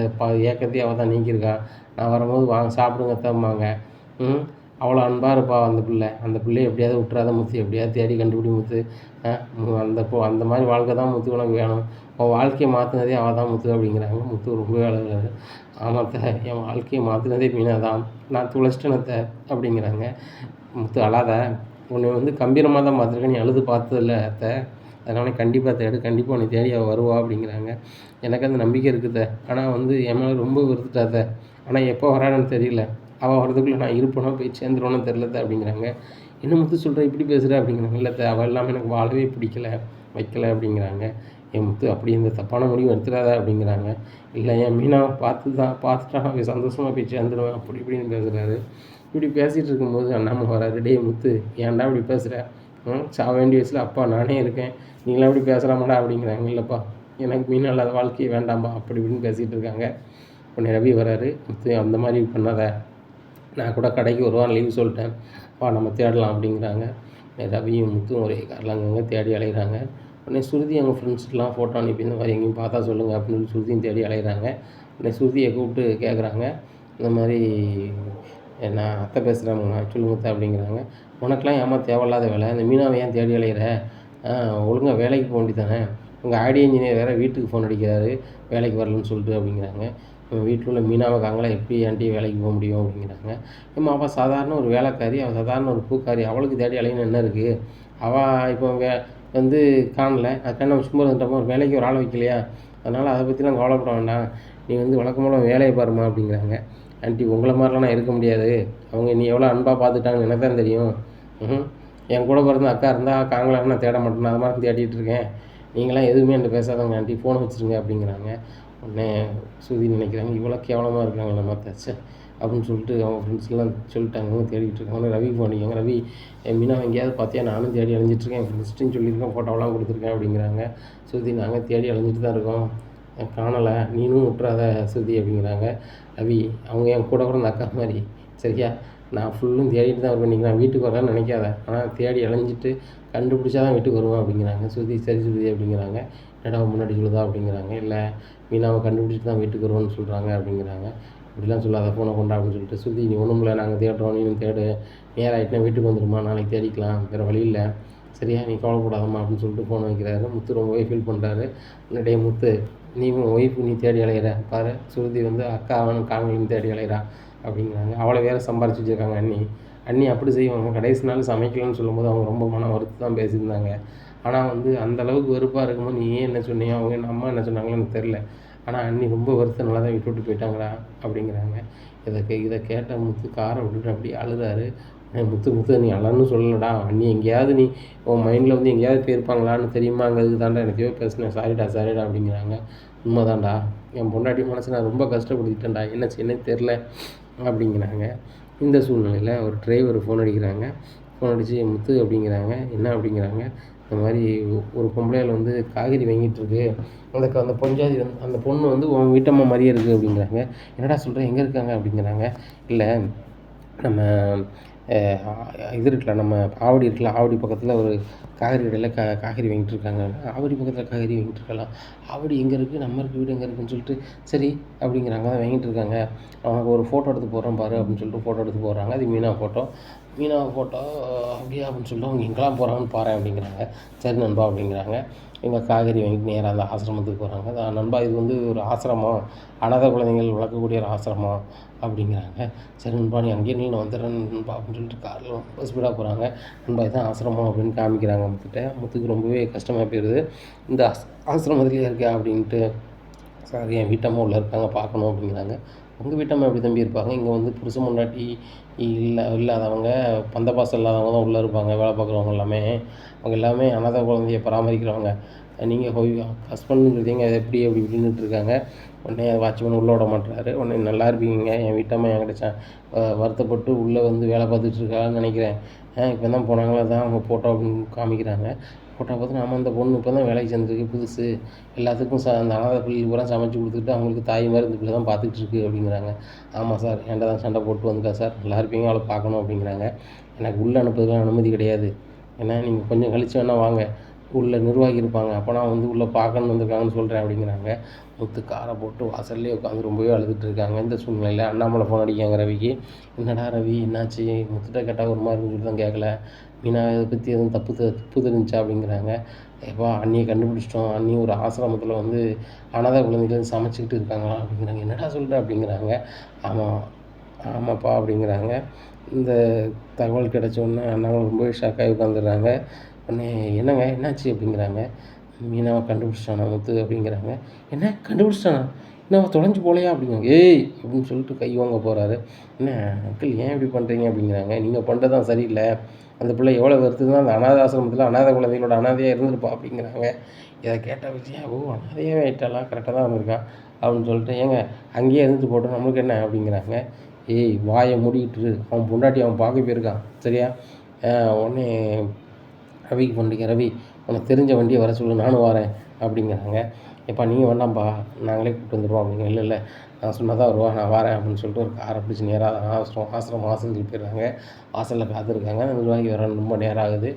ஏக்கத்தையும் அவள் தான் நீக்கியிருக்கா. நான் வரும்போது வாங்க சாப்பிடுங்க தம்பாங்க. அவ்வளோ அன்பாக இருப்பா அந்த பிள்ளையை எப்படியாவது விட்டுறாத முத்து, எப்படியாவது தேடி கண்டுபிடி முத்து. அந்த மாதிரி வாழ்க்கை தான் முத்து உனக்கு வேணும், உன் வாழ்க்கையை மாற்றினதே அவள் தான் முத்து அப்படிங்கிறாங்க. முத்து ரொம்பவே அழகாரு. ஆமாத்த, என் வாழ்க்கையை மாற்றினதே மீனா தான், நான் துளைச்சிட்டேனத்த அப்படிங்கிறாங்க. முத்து அழாத, உன்னை கம்பீரமாக தான் பார்த்துருக்கேன், நீ அழுது பார்த்ததில்ல அத்தை, அதனால் கண்டிப்பாக கண்டிப்பாக உன்னை தேடி அவள் வருவா அப்படிங்கிறாங்க. எனக்கு அந்த நம்பிக்கை இருக்குது, ஆனால் என் மேலே ரொம்ப வெறுத்துட்டாத்த, ஆனால் எப்போ வரான்னு தெரியல, அவள் வரதுக்குள்ளே நான் இருப்பேனோ போய் சேர்ந்துருவோன்னு தெரிலத்த அப்படிங்கிறாங்க. என்ன முத்து சொல்கிற, இப்படி பேசுகிற அப்படிங்கிறாங்க. இல்லைத்த, அவள் இல்லாமல் எனக்கு வாழவே வைக்கலை அப்படிங்கிறாங்க. என் முத்து அப்படி இந்த தப்பான முடிவு எடுத்துடாத அப்படிங்கிறாங்க. இல்லை, என் மீனா பார்த்துட்டா அவன் சந்தோஷமாக போய் சேர்ந்துருவேன் அப்படி இப்படின்னு பேசுகிறாரு. இப்படி பேசிகிட்டு இருக்கும்போது அண்ணாமலை வராரு. டே முத்து, ஏன்டா இப்படி பேசுகிற, சாக வேண்டிய வயசில் அப்பா நானே இருக்கேன், நீங்களாம் இப்படி பேசலாமாடா அப்படிங்கிறாங்க. இல்லைப்பா, எனக்கு மீன் இல்லாத வாழ்க்கையை வேண்டாம்பா அப்படி இப்படின்னு பேசிகிட்டு இருக்காங்க. உடனே ரவி வராரு. முத்து, அந்த மாதிரி பண்ணாத, நான் கூட கடைக்கு ஒரு வாரம் லீவ் சொல்லிட்டேன், வா நம்ம தேடலாம் அப்படிங்கிறாங்க. ரவியும் முத்தும் ஒரே காரில் அங்கங்கே தேடி அலைகிறாங்க. உடனே சுருதி அவங்க ஃப்ரெண்ட்ஸ்க்கெலாம் ஃபோட்டோ அனுப்பி இந்த மாதிரி எங்கேயும் பார்த்தா சொல்லுங்கள் அப்படின்னு சுருதியும் தேடி அலைகிறாங்க. உடனே சுருதியை கூப்பிட்டு கேட்குறாங்க, இந்த மாதிரி நான் அத்தை பேசுகிறேன் சொல்லுங்க அப்படிங்கிறாங்க. உனக்கெலாம் ஏமா தேவையில்லாத வேலை, இந்த மீனாவை ஏன் தேடி அலைகிற, ஒழுங்காக வேலைக்கு போக வேண்டியதானே, உங்கள் ஆடியோ இன்ஜினியர் வேறு வீட்டுக்கு ஃபோன் அடிக்கிறாரு வேலைக்கு வரலன்னு சொல்லிட்டு அப்படிங்கிறாங்க. வீட்டில் உள்ள மீனாவை இருக்காங்களா, எப்படி ஆண்டி வேலைக்கு போக முடியும் அப்படிங்கிறாங்க. ஏம்மா அவள் சாதாரண ஒரு வேலைக்காரி, அவள் சாதாரண ஒரு பூக்காரி, அவளுக்கு தேடி அலையணும் என்ன இருக்குது? அவள் இப்போ வந்து காணல, அதுக்காக நம்ம சும்மா இருந்துட்டோமா, ஒரு வேலைக்கு ஒரு ஆளை வைக்கலையா, அதனால் அதை பற்றிலாம் கவலைப்பட வேண்டாம், நீ வந்து வழக்கமான வேலையை பாருமா அப்படிங்கிறாங்க. ஆண்டி உங்களை மாதிரிலாம் நான் இருக்க முடியாது, அவங்க நீ எவ்வளோ அன்பாக பார்த்துட்டாங்கன்னு எனக்கு தான் தெரியும். என் கூட பிறந்த அக்கா இருந்தால் காங்களான்னு நான் தேட மாட்டேன், அது மாதிரி தேடிட்டு இருக்கேன், நீங்களாம் எதுவுமே என்கிட்ட பேசாதவங்க ஆண்டி, ஃபோனை வச்சுருங்க அப்படிங்கிறாங்க. உடனே சுதி நினைக்கிறாங்க, இவ்வளோ கேவலமாக இருக்காங்க நம்ம தச்சு அப்படின்னு சொல்லிட்டு அவங்க ஃப்ரெண்ட்ஸ்லாம் சொல்லிட்டாங்க, தேடிட்டு இருக்காங்க. ரவி பண்ணிக்காங்க. ரவி மீனா எங்கேயாவது பார்த்தியா, நானும் தேடி அலைஞ்சிட்ருக்கேன், என் ஃப்ரெண்ட்ஸ்ட்டையும் சொல்லியிருக்கேன், ஃபோட்டோவெலாம் கொடுத்துருக்கேன் அப்படிங்கிறாங்க. சுதி நாங்கள் தேடி அலைஞ்சிட்டு தான் இருக்கோம், காணலை, நீனும் விட்டுறாத சுதி அப்படிங்கிறாங்க. ரவி அவங்க என் கூட கூட அக்கா மாதிரி, சரியா, நான் ஃபுல்லும் தேடிட்டு தான் வருவேன், இன்றைக்கி நான் வீட்டுக்கு வரேன்னு நினைக்காத, ஆனால் தேடி அலைஞ்சிட்டு கண்டுபிடிச்சா தான் வீட்டுக்கு வருவேன் அப்படிங்கிறாங்க. சுதி சரி சுதி அப்படிங்கிறாங்க. என்னடா முன்னாடி சொல்லுதா அப்படிங்கிறாங்க. இல்லை மீனாவை கண்டுபிடிச்சிட்டு தான் வீட்டுக்கு வருவோன்னு சொல்கிறாங்க அப்படிங்கிறாங்க. இப்படிலாம் சொல்லாத, ஃபோனை கொண்டா அப்படின்னு சொல்லிட்டு. சுதி நீ ஒன்றும் இல்லை, நாங்கள் தேடுறோம், நீனும் தேடு, நேரம் ஆகிட்டுனா வீட்டுக்கு வந்துடுமா, நாளைக்கு தேடிக்கலாம், வேறு வழி இல்லை, சரியா, நீ கவலைப்படாதம்மா அப்படின்னு சொல்லிட்டு ஃபோன் வைக்கிறாரு. முத்து ரொம்பவே ஃபீல் பண்ணுறாரு. உன்னுடைய முத்து, நீ உன் ஒய்ஃபு நீ தேடி அலையிற பாரு, சுருதி வந்து அக்கா அவனும் காங்கலையும் தேடி அலையிறா அப்படிங்கிறாங்க. அவளை வேறு சம்பாரிச்சு வச்சுருக்காங்க அண்ணி அப்படி செய்வாங்க. கடைசி நாள் சமைக்கலன்னு சொல்லும்போது அவங்க ரொம்ப மன வருத்து தான் பேசியிருந்தாங்க. ஆனால் வந்து அந்தளவுக்கு வெறுப்பாக இருக்கும்போது நீ ஏன் என்ன சொன்னியோ, அவங்க என்ன அம்மா என்ன சொன்னாங்களோ எனக்கு தெரில, ஆனால் அண்ணி ரொம்ப வருத்தனால தான் விட்டு போயிட்டாங்களா அப்படிங்கிறாங்க. இதை கேட்ட முத்து காரை விட்டுட்டு அப்படியே அழுதாரு. முத்து நீ அழன்னு சொல்லலடா, அண்ணி எங்கேயாவது நீ உன் மைண்டில் வந்து எங்கேயாவது போயிருப்பாங்களான்னு தெரியுமாங்கிறதுக்கு தாண்டா எனக்கே பேசினேன், சாரிடா அப்படிங்கிறாங்க. உண்மைதான்டா, என் பொண்டாட்டி மனசை நான் ரொம்ப கஷ்டப்படுத்திட்டேன்டா, என்ன செய்யணும்னு தெரில அப்படிங்கிறாங்க. இந்த சூழ்நிலையில் ஒரு டிரைவர் ஃபோன் அடிக்கிறாங்க. ஃபோன் அடித்து முத்து அப்படிங்கிறாங்க. என்ன அப்படிங்கிறாங்க, இந்த மாதிரி ஒரு பொம்பளையால் வந்து காய்கறி வாங்கிட்டுருக்கு, அந்த பொஞ்சாதி வந்து அந்த பொண்ணு வந்து உன் வீட்டம்மா மாதிரியே இருக்குது அப்படிங்கிறாங்க. என்னடா சொல்கிறேன், எங்கே இருக்காங்க அப்படிங்கிறாங்க. இல்லை நம்ம இது இருக்குல்ல, நம்ம ஆவடி இருக்குல்ல, ஆவடி பக்கத்தில் ஒரு காய்கறி கடையில் காய்கறி வாங்கிட்டு இருக்காங்க. ஆவடி பக்கத்தில் காய்கறி வாங்கிட்டு இருக்கலாம், ஆவடி எங்கே இருக்குது, நம்ம இருக்க வீடு எங்கே இருக்குதுன்னு சொல்லிட்டு, சரி அப்படிங்கிறாங்க. தான் வாங்கிட்டு இருக்காங்க, அவங்க ஒரு ஃபோட்டோ எடுத்து போடுறேன் பாரு அப்படின்னு சொல்லிட்டு ஃபோட்டோ எடுத்து போடுறாங்க. அது மீனா ஃபோட்டோ அப்படியா அப்படின்னு சொல்லிட்டு அவங்க எங்கெல்லாம் போகிறாங்கன்னு பாரு அப்படிங்கிறாங்க. சரி நண்பா அப்படிங்கிறாங்க. எங்கள் காய்கறி வாங்கிட்டு நேராக அந்த ஆசிரமத்துக்கு போகிறாங்க. நண்பா இது வந்து ஒரு ஆசிரமம், அனாதை குழந்தைகள் வளர்க்கக்கூடிய ஒரு ஆசிரமம் அப்படிங்கிறாங்க. சரி நண்பா நீ அங்கேயே நான் வந்துடுறேன் நண்பா அப்படின்னு சொல்லிட்டு காரில் ரொம்ப ஸ்பீடாக போகிறாங்க. நண்பா இதுதான் ஆசிரமம் அப்படின்னு காமிக்கிறாங்க. முத்துக்கு ரொம்பவே கஷ்டமாக போயிடுது. இந்த ஆசிரமத்துலேயே இருக்கா அப்படின்ட்டு. சார் என் வீட்டம்மா உள்ளே இருக்காங்க, பார்க்கணும் அப்படிங்கிறாங்க. உங்கள் வீட்டம்மா எப்படி தம்பி இருப்பாங்க, இங்கே வந்து புருஷன் முன்னாடி இல்லாதவங்க, பந்த பாசம் இல்லாதவங்க தான் உள்ளே இருப்பாங்க, வேலை பார்க்குறவங்க எல்லாமே, அவங்க எல்லாமே அனாதை குழந்தைய பராமரிக்கிறவங்க, நீங்கள் ஹஸ்பண்டுங்கிறீங்க அது எப்படி அப்படி இப்படின்னுட்டு இருக்காங்க. உடனே வாட்ச்மேன் உள்ளே விட மாட்டுறாரு. உடனே நல்லா இருப்பீங்க, என் வீட்டம்மா என்கிட்ட வருத்தப்பட்டு உள்ளே வந்து வேலை பார்த்துட்டு இருக்காங்கன்னு நினைக்கிறேன், இப்போ தான் போனாங்களா, தான் அவங்க ஃபோட்டோ அப்படின்னு காமிக்கிறாங்க. ஃபோட்டோ பார்த்து நம்ம அந்த பொண்ணு இப்போ தான் வேலைக்கு சேர்ந்துருக்கு புதுசு, எல்லாத்துக்கும் அந்த அனாதை பிள்ளைக்கு பூரா சமைச்சு கொடுத்துக்கிட்டு அவங்களுக்கு தாய் மாதிரி இந்த பிள்ளை தான் பார்த்துக்கிட்டு இருக்கு அப்படிங்கிறாங்க. ஆமாம் சார், என்கிட்ட தான் சண்டை போட்டு வந்துட்டா சார், நல்லா இருப்பீங்க, அவளை பார்க்கணும் அப்படிங்கிறாங்க. எனக்கு உள்ளே அனுப்புறதுக்கு அனுமதி கிடையாது, ஏன்னா நீங்கள் கொஞ்சம் கழிச்சு வேணால் வாங்க, உள்ளே நிர்வாகி இருப்பாங்க, அப்போ நான் வந்து உள்ளே பார்க்கணுன்னு வந்திருக்காங்கன்னு சொல்கிறேன் அப்படிங்கிறாங்க. முத்து காரை போட்டு வாசல்லே உட்காந்து ரொம்பவே அழுதுட்டு இருக்காங்க. இந்த சூழ்நிலையில் அண்ணாமலை ஃபோன் அடிக்காங்க ரவிக்கு. என்னடா ரவி என்னாச்சு, முத்துட்ட கேட்டால் ஒரு மாதிரி சொல்லி தான் கேட்கல, மீனா இதை பற்றி எதுவும் தப்பு தெரிஞ்சா அப்படிங்கிறாங்க. எப்பா அண்ணியை கண்டுபிடிச்சிட்டோம், அண்ணி ஒரு ஆசிரமத்தில் வந்து அனாதை குழந்தைகள் சமைச்சிக்கிட்டு இருக்காங்களா அப்படிங்கிறாங்க. என்னடா சொல்கிற அப்படிங்கிறாங்க. ஆமாப்பா அப்படிங்கிறாங்க. இந்த தகவல் கிடச்சோடனே அண்ணாமலை ரொம்பவே ஷாக்காகி உட்காந்துடுறாங்க. உடனே என்னங்க என்னாச்சு அப்படிங்கிறாங்க. மீனாவை கண்டுபிடிச்சிட்டானா முத்து அப்படிங்கிறாங்க. என்ன கண்டுபிடிச்சிட்டானா, என்ன தொலைஞ்சு போலையா அப்படிங்கிறாங்க. ஏய் அப்படின்னு சொல்லிட்டு கை வாங்க போகிறாரு. என்ன அங்கிள் ஏன் இப்படி பண்ணுறீங்க அப்படிங்கிறாங்க. நீங்கள் பண்ணுறது தான் சரியில்லை, அந்த பிள்ளை எவ்வளோ வருத்துதுன்னா அந்த அனாதை ஆசிரமத்தில் அனாதை குழந்தைகளோட அனாதையாக இருந்திருப்பா அப்படிங்கிறாங்க. இதை கேட்ட விஜயா, ஓ அனாதையாகவே ஆகிட்டாலாம், கரெக்டாக தான் வந்திருக்கா அப்படின்னு சொல்லிட்டு, ஏங்க அங்கேயே இருந்துட்டு போட்டோம் நம்மளுக்கு என்ன அப்படிங்கிறாங்க. ஏய் வாயை மூடிக்கிட்டு, அவன் பொண்டாட்டி அவன் பார்க்க போயிருக்கான், சரியா, உடனே ரவிக்கு பண்ணிக்க, ரவி உனக்கு தெரிஞ்ச வண்டியை வர சொல்லு, நானும் வரேன் அப்படிங்கிறாங்க. எப்பா நீங்கள் வேண்டாம்ப்பா, நாங்களே கூப்பிட்டு வந்துடுவோம் அப்படிங்க. இல்லை நான் சொன்னால் தான் வருவா, நான் வரேன் அப்படின்னு சொல்லிட்டு ஒரு காரை பிடிச்சி நேராக ஆசிரமம் வாசல் போயிடுறாங்க. வாசலில் காத்திருக்காங்க. நிர்வாகி வர ரொம்ப நேரம் ஆகுது.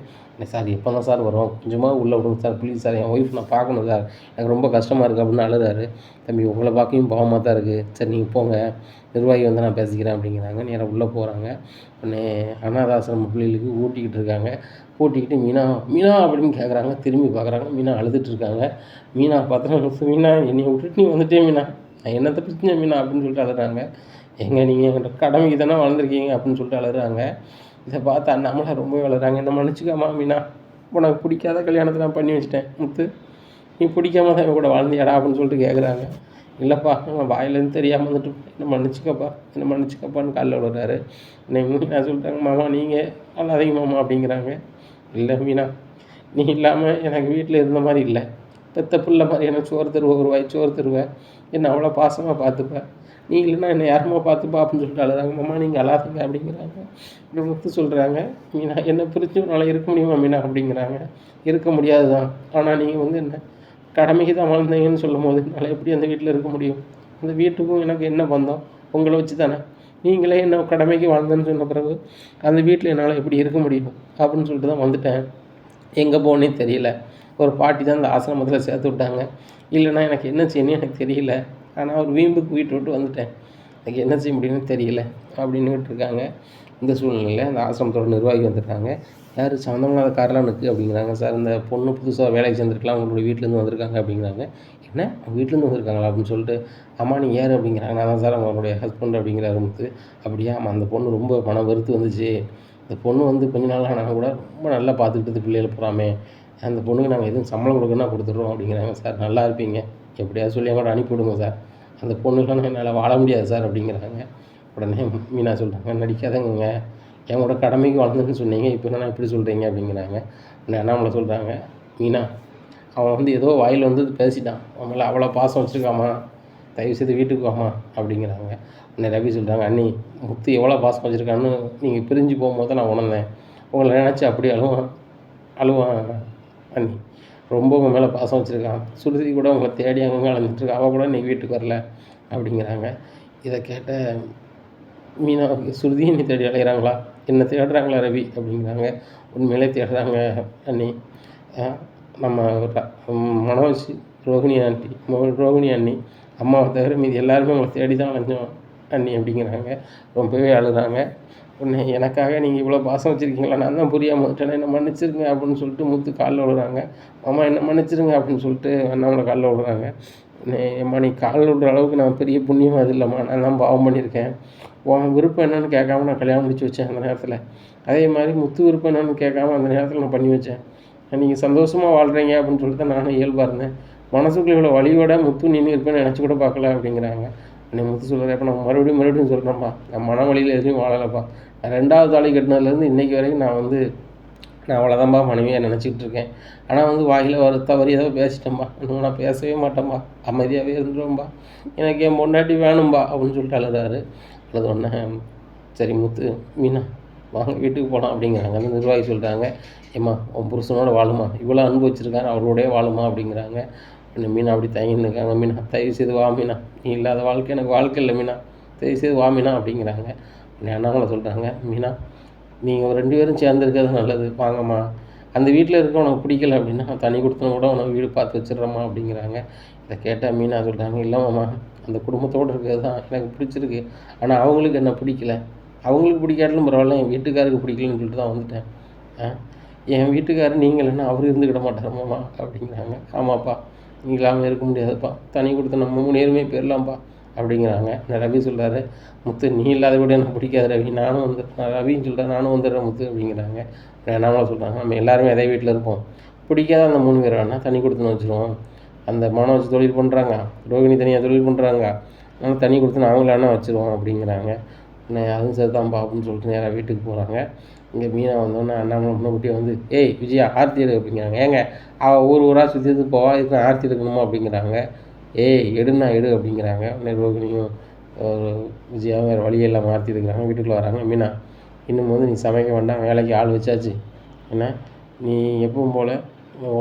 சார் எப்போ தான் சார் வருவோம், கொஞ்சமாக உள்ளே விடுங்க sir please sir, N wife நான் பார்க்கணும் சார், எனக்கு ரொம்ப கஷ்டமாக இருக்குது அப்படின்னு அழுதாரு. தம்பி உங்களை பார்க்கவும் பாவமாக தான் இருக்குது, சரி நீங்கள் போங்க, நிர்வாகி வந்து நான் பேசிக்கிறேன் அப்படிங்கிறாங்க. நேராக உள்ளே போகிறாங்க. உடனே அனாதாசிரம பிள்ளைகளுக்கு ஊட்டிக்கிட்டு இருக்காங்க. ஊட்டிக்கிட்டு மீனா அப்படின்னு கேட்குறாங்க. திரும்பி பார்க்குறாங்க, மீனா அழுதுட்டு இருக்காங்க. மீனா பார்த்தா மீனா என்னை விட்டுட்டு நீ வந்துட்டே மீனா நான் என்னத்த பிரச்சனை மீனா அப்படின்னு சொல்லிட்டு அழுறாங்க. ஏங்க நீங்கள் என்கிட்ட கடமைக்கு தானே வளர்ந்துருக்கீங்க அப்படின்னு சொல்லிட்டு அழுறாங்க. இதை பார்த்து அண்ணாமலை ரொம்பவே அழுறாங்க. என்ன மன்னிச்சுக்கம்மா மீனா, உனக்கு பிடிக்காத கல்யாணத்தை நான் பண்ணி வச்சிட்டேன் முத்து, நீ பிடிக்காம தான் என் கூட வாழ்ந்தியாடா அப்படின்னு சொல்லிட்டு கேட்குறாங்க. இல்லைப்பா நான் வாயிலேருந்து தெரியாமல் வந்துட்டு என்ன மன்னிச்சுக்கப்பா, என்ன மன்னிச்சுக்கப்பான்னு காலில் விழுறாரு. மீனா சொல்லிட்டாங்க, மாமா நீங்கள் அழாதீங்க மாமா அப்படிங்கிறாங்க. இல்லை மீனா, நீ இல்லாமல் எனக்கு வீட்டில் இருந்த மாதிரி இல்லை, பெத்த பிள்ளை மாதிரி எனக்கு சோறு தருவ, ஒரு வாய் சோறு தருவேன், என்னை அவ்வளோ பாசமாக பார்த்துப்பேன், நீ இல்லைன்னா என்னை யாருமா பார்த்துப்பா அப்படின்னு சொல்லிட்டு அழுறாங்க. மாமா நீங்கள் அழாதீங்க அப்படிங்கிறாங்க. இப்படி முத்து சொல்கிறாங்க, மீனா என்னை பிரித்து உன்னால் இருக்க முடியுமா மீனா அப்படிங்கிறாங்க. இருக்க முடியாது தான், ஆனால் நீங்கள் வந்து என்ன கடமைக்கு தான் வாழ்ந்தீங்கன்னு சொல்லும் போது என்னால் எப்படி அந்த வீட்டில் இருக்க முடியும்? அந்த வீட்டுக்கும் எனக்கு என்ன பந்தம்? உங்களை வச்சு தானே. நீங்களே என்ன கடமைக்கு வாழ்ந்தேன்னு சொன்ன பிறகு அந்த வீட்டில் என்னால் எப்படி இருக்க முடியும் அப்படின்னு சொல்லிட்டு தான் வந்துட்டேன். எங்கே போகணுன்னே தெரியல. ஒரு பாட்டி தான் அந்த ஆசிரமத்தில் சேர்த்து விட்டாங்க. இல்லைன்னா எனக்கு என்ன செய்யணும்னு எனக்கு தெரியல. ஆனால் ஒரு வீம்புக்கு வீட்டை விட்டு வந்துட்டேன். எனக்கு என்ன செய்ய முடியும்னு தெரியல அப்படின்னுட்டு இருக்காங்க. இந்த சூழ்நிலையில் அந்த ஆசிரமத்தோட நிர்வாகி வந்துட்டாங்க. யார் சம்மந்தமில்லாத காரெலாம் இருக்குது அப்படிங்கிறாங்க. சார் இந்த பொண்ணு புதுசாக வேலைக்கு சேர்ந்துருக்கலாம், உங்களுடைய வீட்டிலேருந்து வந்திருக்காங்க அப்படிங்கிறாங்க. என்ன அவங்க வீட்டிலேருந்து வந்திருக்காங்களா அப்படின்னு சொல்லிட்டு, ஆமாம் நீ யார் அப்படிங்கிறாங்க. நான் தான் சார் அவங்களுடைய ஹஸ்பண்ட் அப்படிங்கிறாரு முத்து. அப்படியா, ஆமாம் அந்த பொண்ணு ரொம்ப மனம் வெறுத்து வந்துச்சு. இந்த பொண்ணு வந்து கொஞ்ச நாள் ஆனால் கூட ரொம்ப நல்லா பார்த்துக்கிட்டது பிள்ளைகளை பூராமே. அந்த பொண்ணுக்கு நாங்கள் எதுவும் சம்பளம் கொடுக்கணும்னா கொடுத்துட்றோம் அப்படிங்கிறாங்க. சார் நல்லா இருப்பீங்க, எப்படியாவது சொல்லி கூட அனுப்பிவிடுங்க சார், அந்த பொண்ணுக்கெலாம் என்னால் வாழ முடியாது சார் அப்படிங்கிறாங்க. உடனே மீனா சொல்கிறாங்க, நடிக்காதங்க, என் கூட கடமைக்கு வளர்ந்துன்னு சொன்னீங்க, இப்போ என்ன இப்படி சொல்கிறீங்க அப்படிங்கிறாங்க. உடனே அண்ணாமலை சொல்கிறாங்க, மீனா அவன் வந்து ஏதோ வாயில் வந்து பேசிட்டான், அவன் மேலே அவ்வளோ பாசம் வச்சுருக்காமா, தயவுசெய்து வீட்டுக்கு வாமா அப்படிங்கிறாங்க. உடனே ரவி சொல்கிறாங்க, அண்ணி முத்து எவ்வளோ பாசம் வச்சுருக்கான்னு நீங்கள் பிரிஞ்சு போகும்போது தான் நான் உணர்ந்தேன், உங்களை நினச்சி அப்படி அழுவான் அண்ணி, ரொம்ப உங்கள் மேலே பாசம் வச்சுருக்கான், சுருதி கூட உங்களை தேடி அங்கங்கே அலைஞ்சிட்ருக்கா, அவள் கூட இன்றைக்கி வீட்டுக்கு வரல அப்படிங்கிறாங்க. இதை கேட்ட மீனா, சுருதியை நீ தேடி அலைகிறாங்களா, என்ன தேடுறாங்களா ரவி அப்படிங்கிறாங்க. உண்மையிலே தேடுறாங்க அண்ணி, நம்ம மனோஜ், ரோகிணி அண்ணி அம்மாவை தவிர மீதி எல்லாருமே உங்களை தேடி தான் அலைஞ்சோம் அண்ணி அப்படிங்கிறாங்க. ரொம்பவே அழுகிறாங்க. உடனே எனக்காக நீங்கள் இவ்வளோ பாசம் வச்சுருக்கீங்களா, நான் தான் புரியாமல் வந்துட்டேன், என்ன மன்னிச்சிருங்க அப்படின்னு சொல்லிட்டு முத்து காலில் விழுறாங்க. அம்மா என்ன மன்னிச்சிருங்க அப்படின்னு சொல்லிட்டு அண்ணாமலை காலில் விழுறாங்க. ஏம்மா நீ காலில் விடுற அளவுக்கு நான் பெரிய புண்ணியம் அது இல்லைம்மா, நான் தான் பாவம் பண்ணியிருக்கேன், உன் விருப்பம் என்னென்னு கேட்காம நான் கல்யாணம் முடிச்சு வச்சேன் அந்த நேரத்தில், அதே மாதிரி முத்து விருப்பம் என்னென்னு கேட்காம அந்த நேரத்தில் நான் பண்ணி வச்சேன், நீங்கள் சந்தோஷமாக வாழ்கிறீங்க அப்படின்னு சொல்லிட்டு தான் நானும் இயல்பாக இருந்தேன், மனசுக்குள்ள இவ்வளோ வழியோட முத்து நின்று இருப்பேன்னு நினச்சி கூட பார்க்கல அப்படிங்கிறாங்க. என்னை முத்து சொல்கிறார், அப்போ நான் மறுபடியும் சொல்கிறேன்ப்பா, நான் மன வழியில் எதுவும் வாழலைப்பா, நான் 2வது தாலி கட்டினதுலேருந்து இன்றைக்கி வரைக்கும் நான் அவ்வளோதான்ப்பா மனைவியாக நினச்சிக்கிட்டு இருக்கேன், ஆனால் வந்து வாயில் தவறி ஏதோ பேசிட்டேன்பா, இன்னும் நான் பேசவே மாட்டேன்பா, அமைதியாகவே இருந்துருவேன்பா, எனக்கு என் பொண்டாட்டி வேணும்பா அப்படின்னு சொல்லிட்டு அழுறாரு. அல்லது ஒன்று, சரி முத்து மீனா வாங்க வீட்டுக்கு போகலாம் அப்படிங்கிறாங்க. அந்த நிர்வாகி சொல்கிறாங்க, ஏம்மா உன் புருஷனோட வாழுமா, இவ்வளோ அனுபவிச்சிருக்காரு அவரோடய வாழுமா அப்படிங்கிறாங்க. இன்னும் மீனா அப்படி தயங்கின்னு இருக்காங்க. மீனா தயவு செய்து வா மீனா, நீ இல்லாத வாழ்க்கை எனக்கு வாழ்க்கை இல்லை மீனா, தயவு செய்து வா மீனா அப்படிங்கிறாங்க. அண்ணாமலை சொல்கிறாங்க, மீனா நீங்கள் 2 பேரும் சேர்ந்துருக்கிறது நல்லது, வாங்கம்மா, அந்த வீட்டில் இருக்க உனக்கு பிடிக்கல அப்படின்னா தனி கொடுத்தனும் கூட உனக்கு வீடு பார்த்து வச்சிடுறம்மா அப்படிங்கிறாங்க. இதை கேட்டால் மீனா சொல்கிறாங்க, இல்லைம்மா அந்த குடும்பத்தோடு இருக்கிறது தான் எனக்கு பிடிச்சிருக்கு, ஆனால் அவங்களுக்கு என்ன பிடிக்கல, அவங்களுக்கு பிடிக்காட்டிலும் பரவாயில்ல, என் வீட்டுக்காருக்கு பிடிக்கலன்னு சொல்லிட்டு தான் வந்துட்டேன், என் வீட்டுக்காரர் நீங்கள் இல்லைன்னா அவர் இருந்துக்கிட மாட்டாரம்மாம்மா அப்படிங்கிறாங்க. ஆமாப்பா நீ இல்லாமல் இருக்க முடியாதுப்பா, தனி கொடுத்த நம்ம 3 பேருமே போயிடலாம்ப்பா அப்படிங்கிறாங்க. நான் ரவி சொல்கிறாரு, முத்து நீ இல்லாத கூட எனக்கு பிடிக்காது ரவி, நான் ரவின்னு சொல்கிறேன், நானும் வந்துடுறேன் முத்து அப்படிங்கிறாங்க. நாமளும் சொல்கிறாங்க, நம்ம எல்லாருமே அதே வீட்டில் இருப்போம், பிடிக்காத அந்த 3 பேர் வேணால் தனி கொடுத்துன்னு வச்சுருவோம், அந்த மனோஜ் தொழில் பண்ணுறாங்க, ரோகிணி தனியாக தொழில் பண்ணுறாங்க, அதனால் தனி கொடுத்துன்னு அவங்கள வேணால் வச்சுருவோம் அப்படிங்கிறாங்க. அதுவும் சரிதான்ப்பா அப்படின்னு சொல்லிட்டு நேராக வீட்டுக்கு போகிறாங்க. இங்கே மீனா வந்தோன்னே அண்ணாமலை முன்னக்கூட்டியே வந்து, ஏய் விஜயா ஆர்த்தி எடு அப்படிங்கிறாங்க. ஏங்க அவள் ஊராக சுற்றி போவா, இதுக்கு ஆர்த்தி எடுக்கணுமா அப்படிங்கிறாங்க. ஏய் எடுண்ணா எடு அப்படிங்கிறாங்க. உடனே ரோகிணியும் விஜயாவும் வேறு வழியே இல்லாமல் ஆர்த்தி எடுக்கிறாங்க. வீட்டுக்குள்ளே வராங்க. மீனா இன்னும் வந்து நீ சமைக்க வேண்டாம், வேலைக்கு ஆள் வச்சாச்சு, என்ன நீ எப்பவும் போல்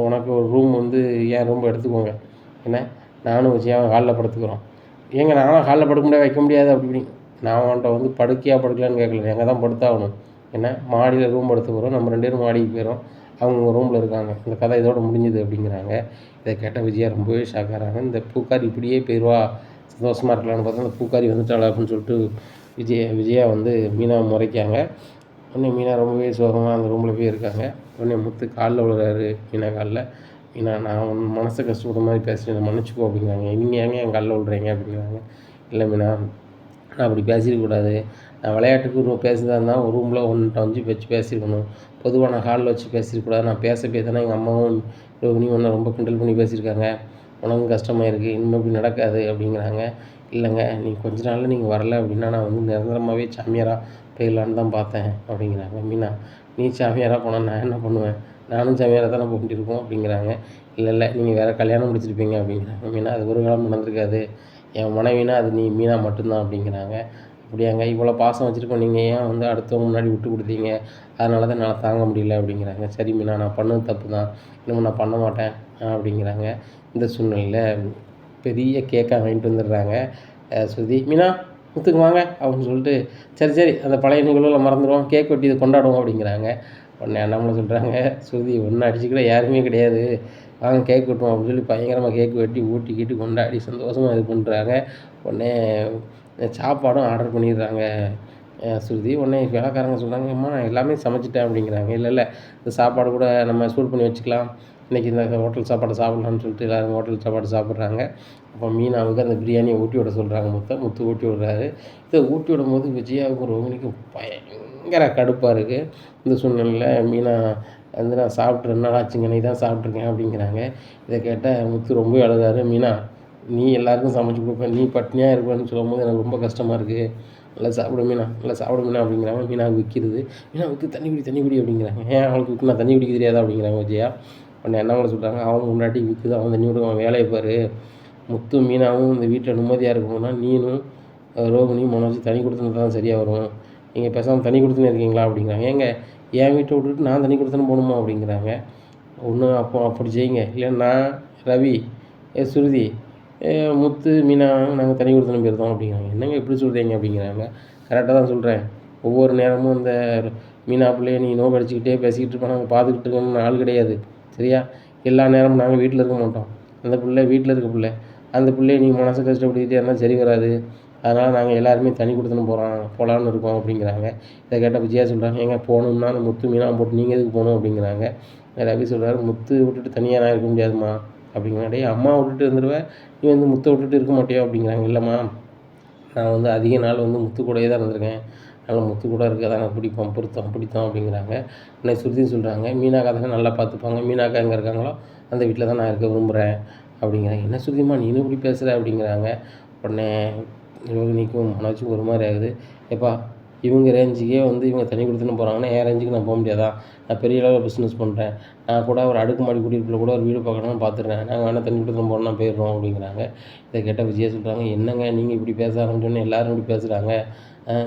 உனக்கு ஒரு ரூம் வந்து என் ரூம் எடுத்துக்கோங்க, என்ன நானும் விஜயாவும் ஹாலில் படுத்துக்கிறோம். ஏங்க நானும் ஹாலில் படுக்க முடியாது வைக்க முடியாது அப்படி இப்படின்னு, நான் அவன்கிட்ட வந்து படுக்கையாக படுக்கலான்னு கேட்கல, எங்கே தான் படுத்தாகணும், என்ன மாடியில் ரூம் எடுத்துக்கிறோம், நம்ம 2 பேரும் மாடிக்கு போயிடும், அவங்க ரூமில் இருக்காங்க, இந்த கதை இதோட முடிஞ்சுது அப்படிங்கிறாங்க. இதை கேட்டால் விஜயா ரொம்பவே ஷாக்காகிறாங்க. இந்த பூக்காரி இப்படியே போயிடுவா, சந்தோஷமாக இருக்கலான்னு பார்த்தா அந்த பூக்காரி வந்துட்டாளா அப்படின்னு சொல்லிட்டு விஜயா வந்து மீனாவை முறைக்காங்க. உடனே மீனா ரொம்பவே சோகமாக அந்த ரூமில் போய் இருக்காங்க. உடனே முத்து காலில் விழுறாரு மீனா காலில். நான் உன் மனசை கஷ்டப்படுற மாதிரி பேசுகிறேன், மன்னிச்சுக்கோ அப்படிங்கிறாங்க. நீங்கள் ஏங்க என் காலில் விழுறீங்க அப்படிங்கிறாங்க. இல்லை மீனா, நான் அப்படி பேசியிருக்கக்கூடாது. நான் விளையாட்டுக்கு பேசுறதா இருந்தால் ஒரு ரூமில் ஒன்ட்ட வச்சு பேசியிருக்கணும். பொதுவான ஹாலில் வச்சு பேசியிருக்கக்கூடாது. நான் பேச தானே எங்கள் அம்மாவும் ரோகிணியும் உன்னை ரொம்ப கிண்டல் பண்ணி பேசியிருக்காங்க. உனக்கும் கஷ்டமாக இருக்குது. இனிமேல் இப்படி நடக்காது அப்படிங்கிறாங்க. இல்லைங்க, நீங்கள் கொஞ்ச நாளில் நீங்கள் வரல அப்படின்னா நான் வந்து நிரந்தரமாகவே சாமியாராக போயிடலான்னு தான் பார்த்தேன் அப்படிங்கிறாங்க. மீனா, நீ சாமியாராக போனால் நான் என்ன பண்ணுவேன்? நானும் சாமியாராக தானே போக வேண்டியிருக்கோம் அப்படிங்கிறாங்க. இல்லை நீங்கள் வேறு கல்யாணம் முடிச்சிருப்பீங்க அப்படிங்கிறாங்க. மீனா, அது ஒரு காலம் நடந்திருக்காது. என் மனைவினா அது நீ மீனா மட்டும்தான் அப்படிங்கிறாங்க. அப்படியாங்க, இவ்வளோ பாசம் வச்சுருக்கோம், நீங்கள் ஏன் வந்து அடுத்தவங்க முன்னாடி விட்டு கொடுத்தீங்க? அதனால தான் என்னால் தாங்க முடியல அப்படிங்கிறாங்க. சரி மீனா, நான் பண்ணது தப்பு தான், இன்னமும் நான் பண்ண மாட்டேன் அப்படிங்கிறாங்க. இந்த சூழ்நிலையில் பெரிய கேக்காக வாங்கிட்டு வந்துடுறாங்க ஸ்ருதி. மீனா, முத்துக்கு வாங்க அப்படின்னு சொல்லிட்டு, சரி அந்த பழைய நிகழ்வுகளை மறந்துடுவோம், கேக் வெட்டி இதை கொண்டாடுவோம் அப்படிங்கிறாங்க. உடனே அண்ணாமலை சொல்கிறாங்க, ஸ்ருதி ஒன்றும் அடிச்சுக்கிட யாருமே கிடையாது, வாங்க கேக் வெட்டுவோம் அப்படின்னு சொல்லி பயங்கரமாக கேக் வெட்டி ஊட்டிக்கிட்டு கொண்டாடி சந்தோஷமாக இது பண்ணுறாங்க. உடனே சாப்பாடும் ஆர்டர் பண்ணிடுறாங்க ஸ்ருதி. உடனே வேலைக்காரங்க சொல்கிறாங்க, அம்மா நான் எல்லாமே சமைச்சிட்டேன் அப்படிங்கிறாங்க. இல்லை இந்த சாப்பாடு கூட நம்ம சூடு பண்ணி வச்சுக்கலாம், இன்றைக்கி இந்த ஹோட்டல் சாப்பாடு சாப்பிட்லான்னு சொல்லிட்டு எல்லோரும் ஹோட்டல் சாப்பாடு சாப்பிட்றாங்க. அப்போ மீனாவுக்கு அந்த பிரியாணியை ஊட்டி விட சொல்கிறாங்க. முத்து ஊட்டி விடுறாரு. இதை ஊட்டி விடும்போது விஜயாவுக்கும் ரோகிணிக்கும் பயங்கர கடுப்பாக இருக்குது. இந்த சூழ்நிலையில் மீனா வந்து நான் சாப்பிட்டு 2 நாள் ஆச்சுங்க, நீ தான் சாப்பிட்ருக்கேன் அப்படிங்கிறாங்க. இதை கேட்டால் முத்து ரொம்ப அழுதாரு. மீனா, நீ எல்லாருக்கும் சமைச்சு கொடுப்ப, நீ பட்னியாக இருப்பேன்னு சொல்லும்போது எனக்கு ரொம்ப கஷ்டமாக இருக்குது, நல்லா சாப்பிடு மீனா, நல்லா சாப்பிடு மீனா அப்படிங்கிறாங்க. மீனாவுக்கு விற்கிது. மீனாவுக்கு தண்ணி குடி அப்படிங்கிறாங்க. ஏன் அவளுக்கு விற்கு நான் தண்ணி குடிக்க தெரியாதா அப்படிங்கிறாங்க விஜயா. உடனே என்ன சொல்கிறாங்க, அவன் முன்னாடி விற்குது, அவன் தண்ணி விடுவான், வேலையை பாரு. முத்து மீனாவும் இந்த வீட்டில் நிம்மதியாக இருக்கணும்னா நீனும் ரோகிணியும் மனோஜ் தண்ணி கொடுத்துன்னு தான் சரியாக வரும். நீங்கள் பேசாமல் தண்ணி கொடுத்துன்னு இருக்கீங்களா அப்படிங்கிறாங்க. ஏங்க என் வீட்டை விட்டுட்டு நான் தண்ணி கொடுத்துன்னு போகணுமா அப்படிங்கிறாங்க. ஒன்று அப்படி செய்யுங்க, இல்லை நான் ரவி ஸ்ருதி முத்து மீனா நாங்கள் தண்ணி கொடுத்துன்னு போயிருந்தோம் அப்படிங்கிறாங்க. என்னங்க எப்படி சொல்கிறீங்க அப்படிங்கிறாங்க. கரெக்டாக தான் சொல்கிறேன், ஒவ்வொரு நேரமும் இந்த மீனா பிள்ளைய நீ நோக்கு அடிச்சுக்கிட்டே பேசிக்கிட்டு இருப்போம், நாங்கள் பார்த்துக்கிட்டு இருக்கோம்னு ஆள் கிடையாது சரியா? எல்லா நேரமும் நாங்கள் வீட்டில் இருக்க மாட்டோம். அந்த பிள்ளை வீட்டில் இருக்க பிள்ளை, அந்த பிள்ளையை நீங்கள் மனசை கஷ்டப்படுத்திக்கிட்டே இருந்தால் சரி வராது. அதனால் நாங்கள் எல்லாருமே தண்ணி கொடுத்துன்னு போகலான்னு இருக்கோம் அப்படிங்கிறாங்க. இதை கேட்டால் விஜயா சொல்கிறாங்க, ஏங்க போகணும்னா அந்த முத்து மீனா போட்டு நீங்கள் எதுக்கு போகணும் அப்படிங்கிறாங்க. ரவி சொல்கிறாரு, முத்து விட்டுட்டு தனியாக நான் இருக்க முடியாதுமா அப்படிங்கிறாங்க. டேய் அம்மா விட்டுட்டு இருந்துருவேன், நீ வந்து முத்தை விட்டுட்டு இருக்க மாட்டியோ அப்படிங்கிறாங்க. இல்லைம்மா, நான் வந்து அதிக நாள் வந்து முத்து கூடயே தான் இருந்திருக்கேன், அதனால் முத்து கூட இருக்க தான் எனக்கு பிடித்தம் அப்படிங்கிறாங்க. உடனே ஸ்ருதி சொல்கிறாங்க, மீனாக்கா தானே நல்லா பார்த்துப்பாங்க, மீனாக்கா எங்கே இருக்காங்களோ அந்த வீட்டில் தான் நான் இருக்க விரும்புகிறேன் அப்படிங்கிறாங்க. என்ன ஸ்ருதிம்மா நீனும் இப்படி பேசுகிற அப்படிங்கிறாங்க. உடனே ரோகிணிக்கும் மனோஜுக்கும் ஒரு மாதிரி ஆகுது. எப்பா இவங்க ரேஞ்சுக்கே வந்து இவங்க தண்ணி கொடுத்துன்னு போகிறாங்கன்னா என் ரேஞ்சுக்கு நான் போக முடியாதா? நான் பெரிய அளவில் பிஸ்னஸ் பண்ணுறேன், நான் கூட ஒரு அடுக்குமாடி குடியிருப்பில் கூட ஒரு வீடு பார்க்கணும்னு பார்த்துடுறேன், நாங்கள் வேணால் தண்ணி கொடுத்துன்னு போகிறோம்னா போயிடுறோம் அப்படிங்கிறாங்க. இதை கேட்டால் விஜயா சொல்கிறாங்க, என்னங்க நீங்கள் இப்படி பேச ஆரம்பிச்சோன்னே எல்லோரும் இப்படி பேசுகிறாங்க,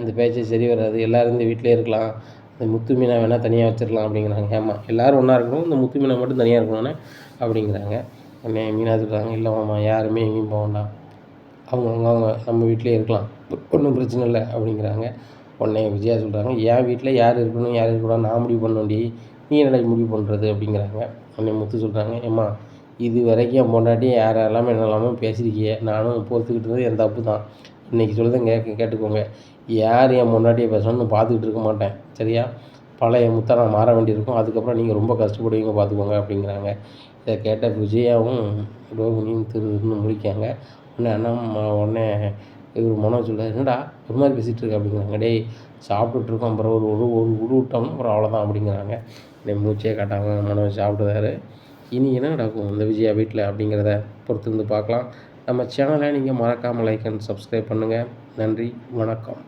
இந்த பேச்சே சரி வராது, எல்லோரும் இந்த வீட்டிலே இருக்கலாம், இந்த முத்து மீனா வேணால் தனியாக வச்சிடலாம் அப்படிங்கிறாங்க. ஏம்மா எல்லோரும் ஒன்றா இருக்கணும், இந்த முத்து மீனா மட்டும் தனியாக இருக்கணும்னே அப்படிங்கிறாங்க. உடனே மீனா சொல்கிறாங்க, இல்லைம்மா யாருமே எங்கேயும் போக வேண்டாம், அவங்க நம்ம வீட்டிலே இருக்கலாம், ஒன்றும் பிரச்சனை இல்லை அப்படிங்கிறாங்க. உடனே விஜயா சொல்கிறாங்க, என் வீட்டில் யார் இருக்கணும் யார் இருக்கக்கூடாது நான் முடிவு பண்ணோண்டி, நீ என்னடா முடிவு பண்ணுறது அப்படிங்கிறாங்க. உடனே முத்து சொல்கிறாங்க, ஏம்மா இது வரைக்கும் என் பொண்டாட்டி யாரெல்லாமே என்னெல்லாமோ பேசியிருக்கிய, நானும் பொறுத்துக்கிட்டு இருந்தது என் தப்பு தான், இன்றைக்கி சொல்லுறதை கேட்டுக்கோங்க, யார் என் பொண்டாட்டியை பேசணும்னு பார்த்துக்கிட்டு இருக்க மாட்டேன் சரியா? பழைய முத்தாக நான் மாற வேண்டியிருக்கும், அதுக்கப்புறம் நீங்கள் ரொம்ப கஷ்டப்படுவீங்க பார்த்துக்கோங்க அப்படிங்கிறாங்க. இதை கேட்ட விஜயாவும் ரோகிணியும் திருன்னு முடிக்காங்க. உடனே இவர் மனோஜ் சொல்கிறார், என்னடா ஒரு மாதிரி பேசிகிட்டு இருக்க அப்படிங்கிறாங்க. டேய் சாப்பிட்டுட்ருக்கோம், அப்புறம் ஒரு விட்டோம்னா அப்புறம் அவ்வளோதான் அப்படிங்கிறாங்க. மூச்சே காட்டாமல் மனோஜ் சாப்பிடுவார். இனி என்ன நடக்கும் இந்த விஜயா வீட்டில் அப்படிங்கிறத பொறுத்திருந்து பார்க்கலாம். நம்ம சேனலை நீங்கள் மறக்காமல் லைக் அண்ட் சப்ஸ்கிரைப் பண்ணுங்கள். நன்றி, வணக்கம்.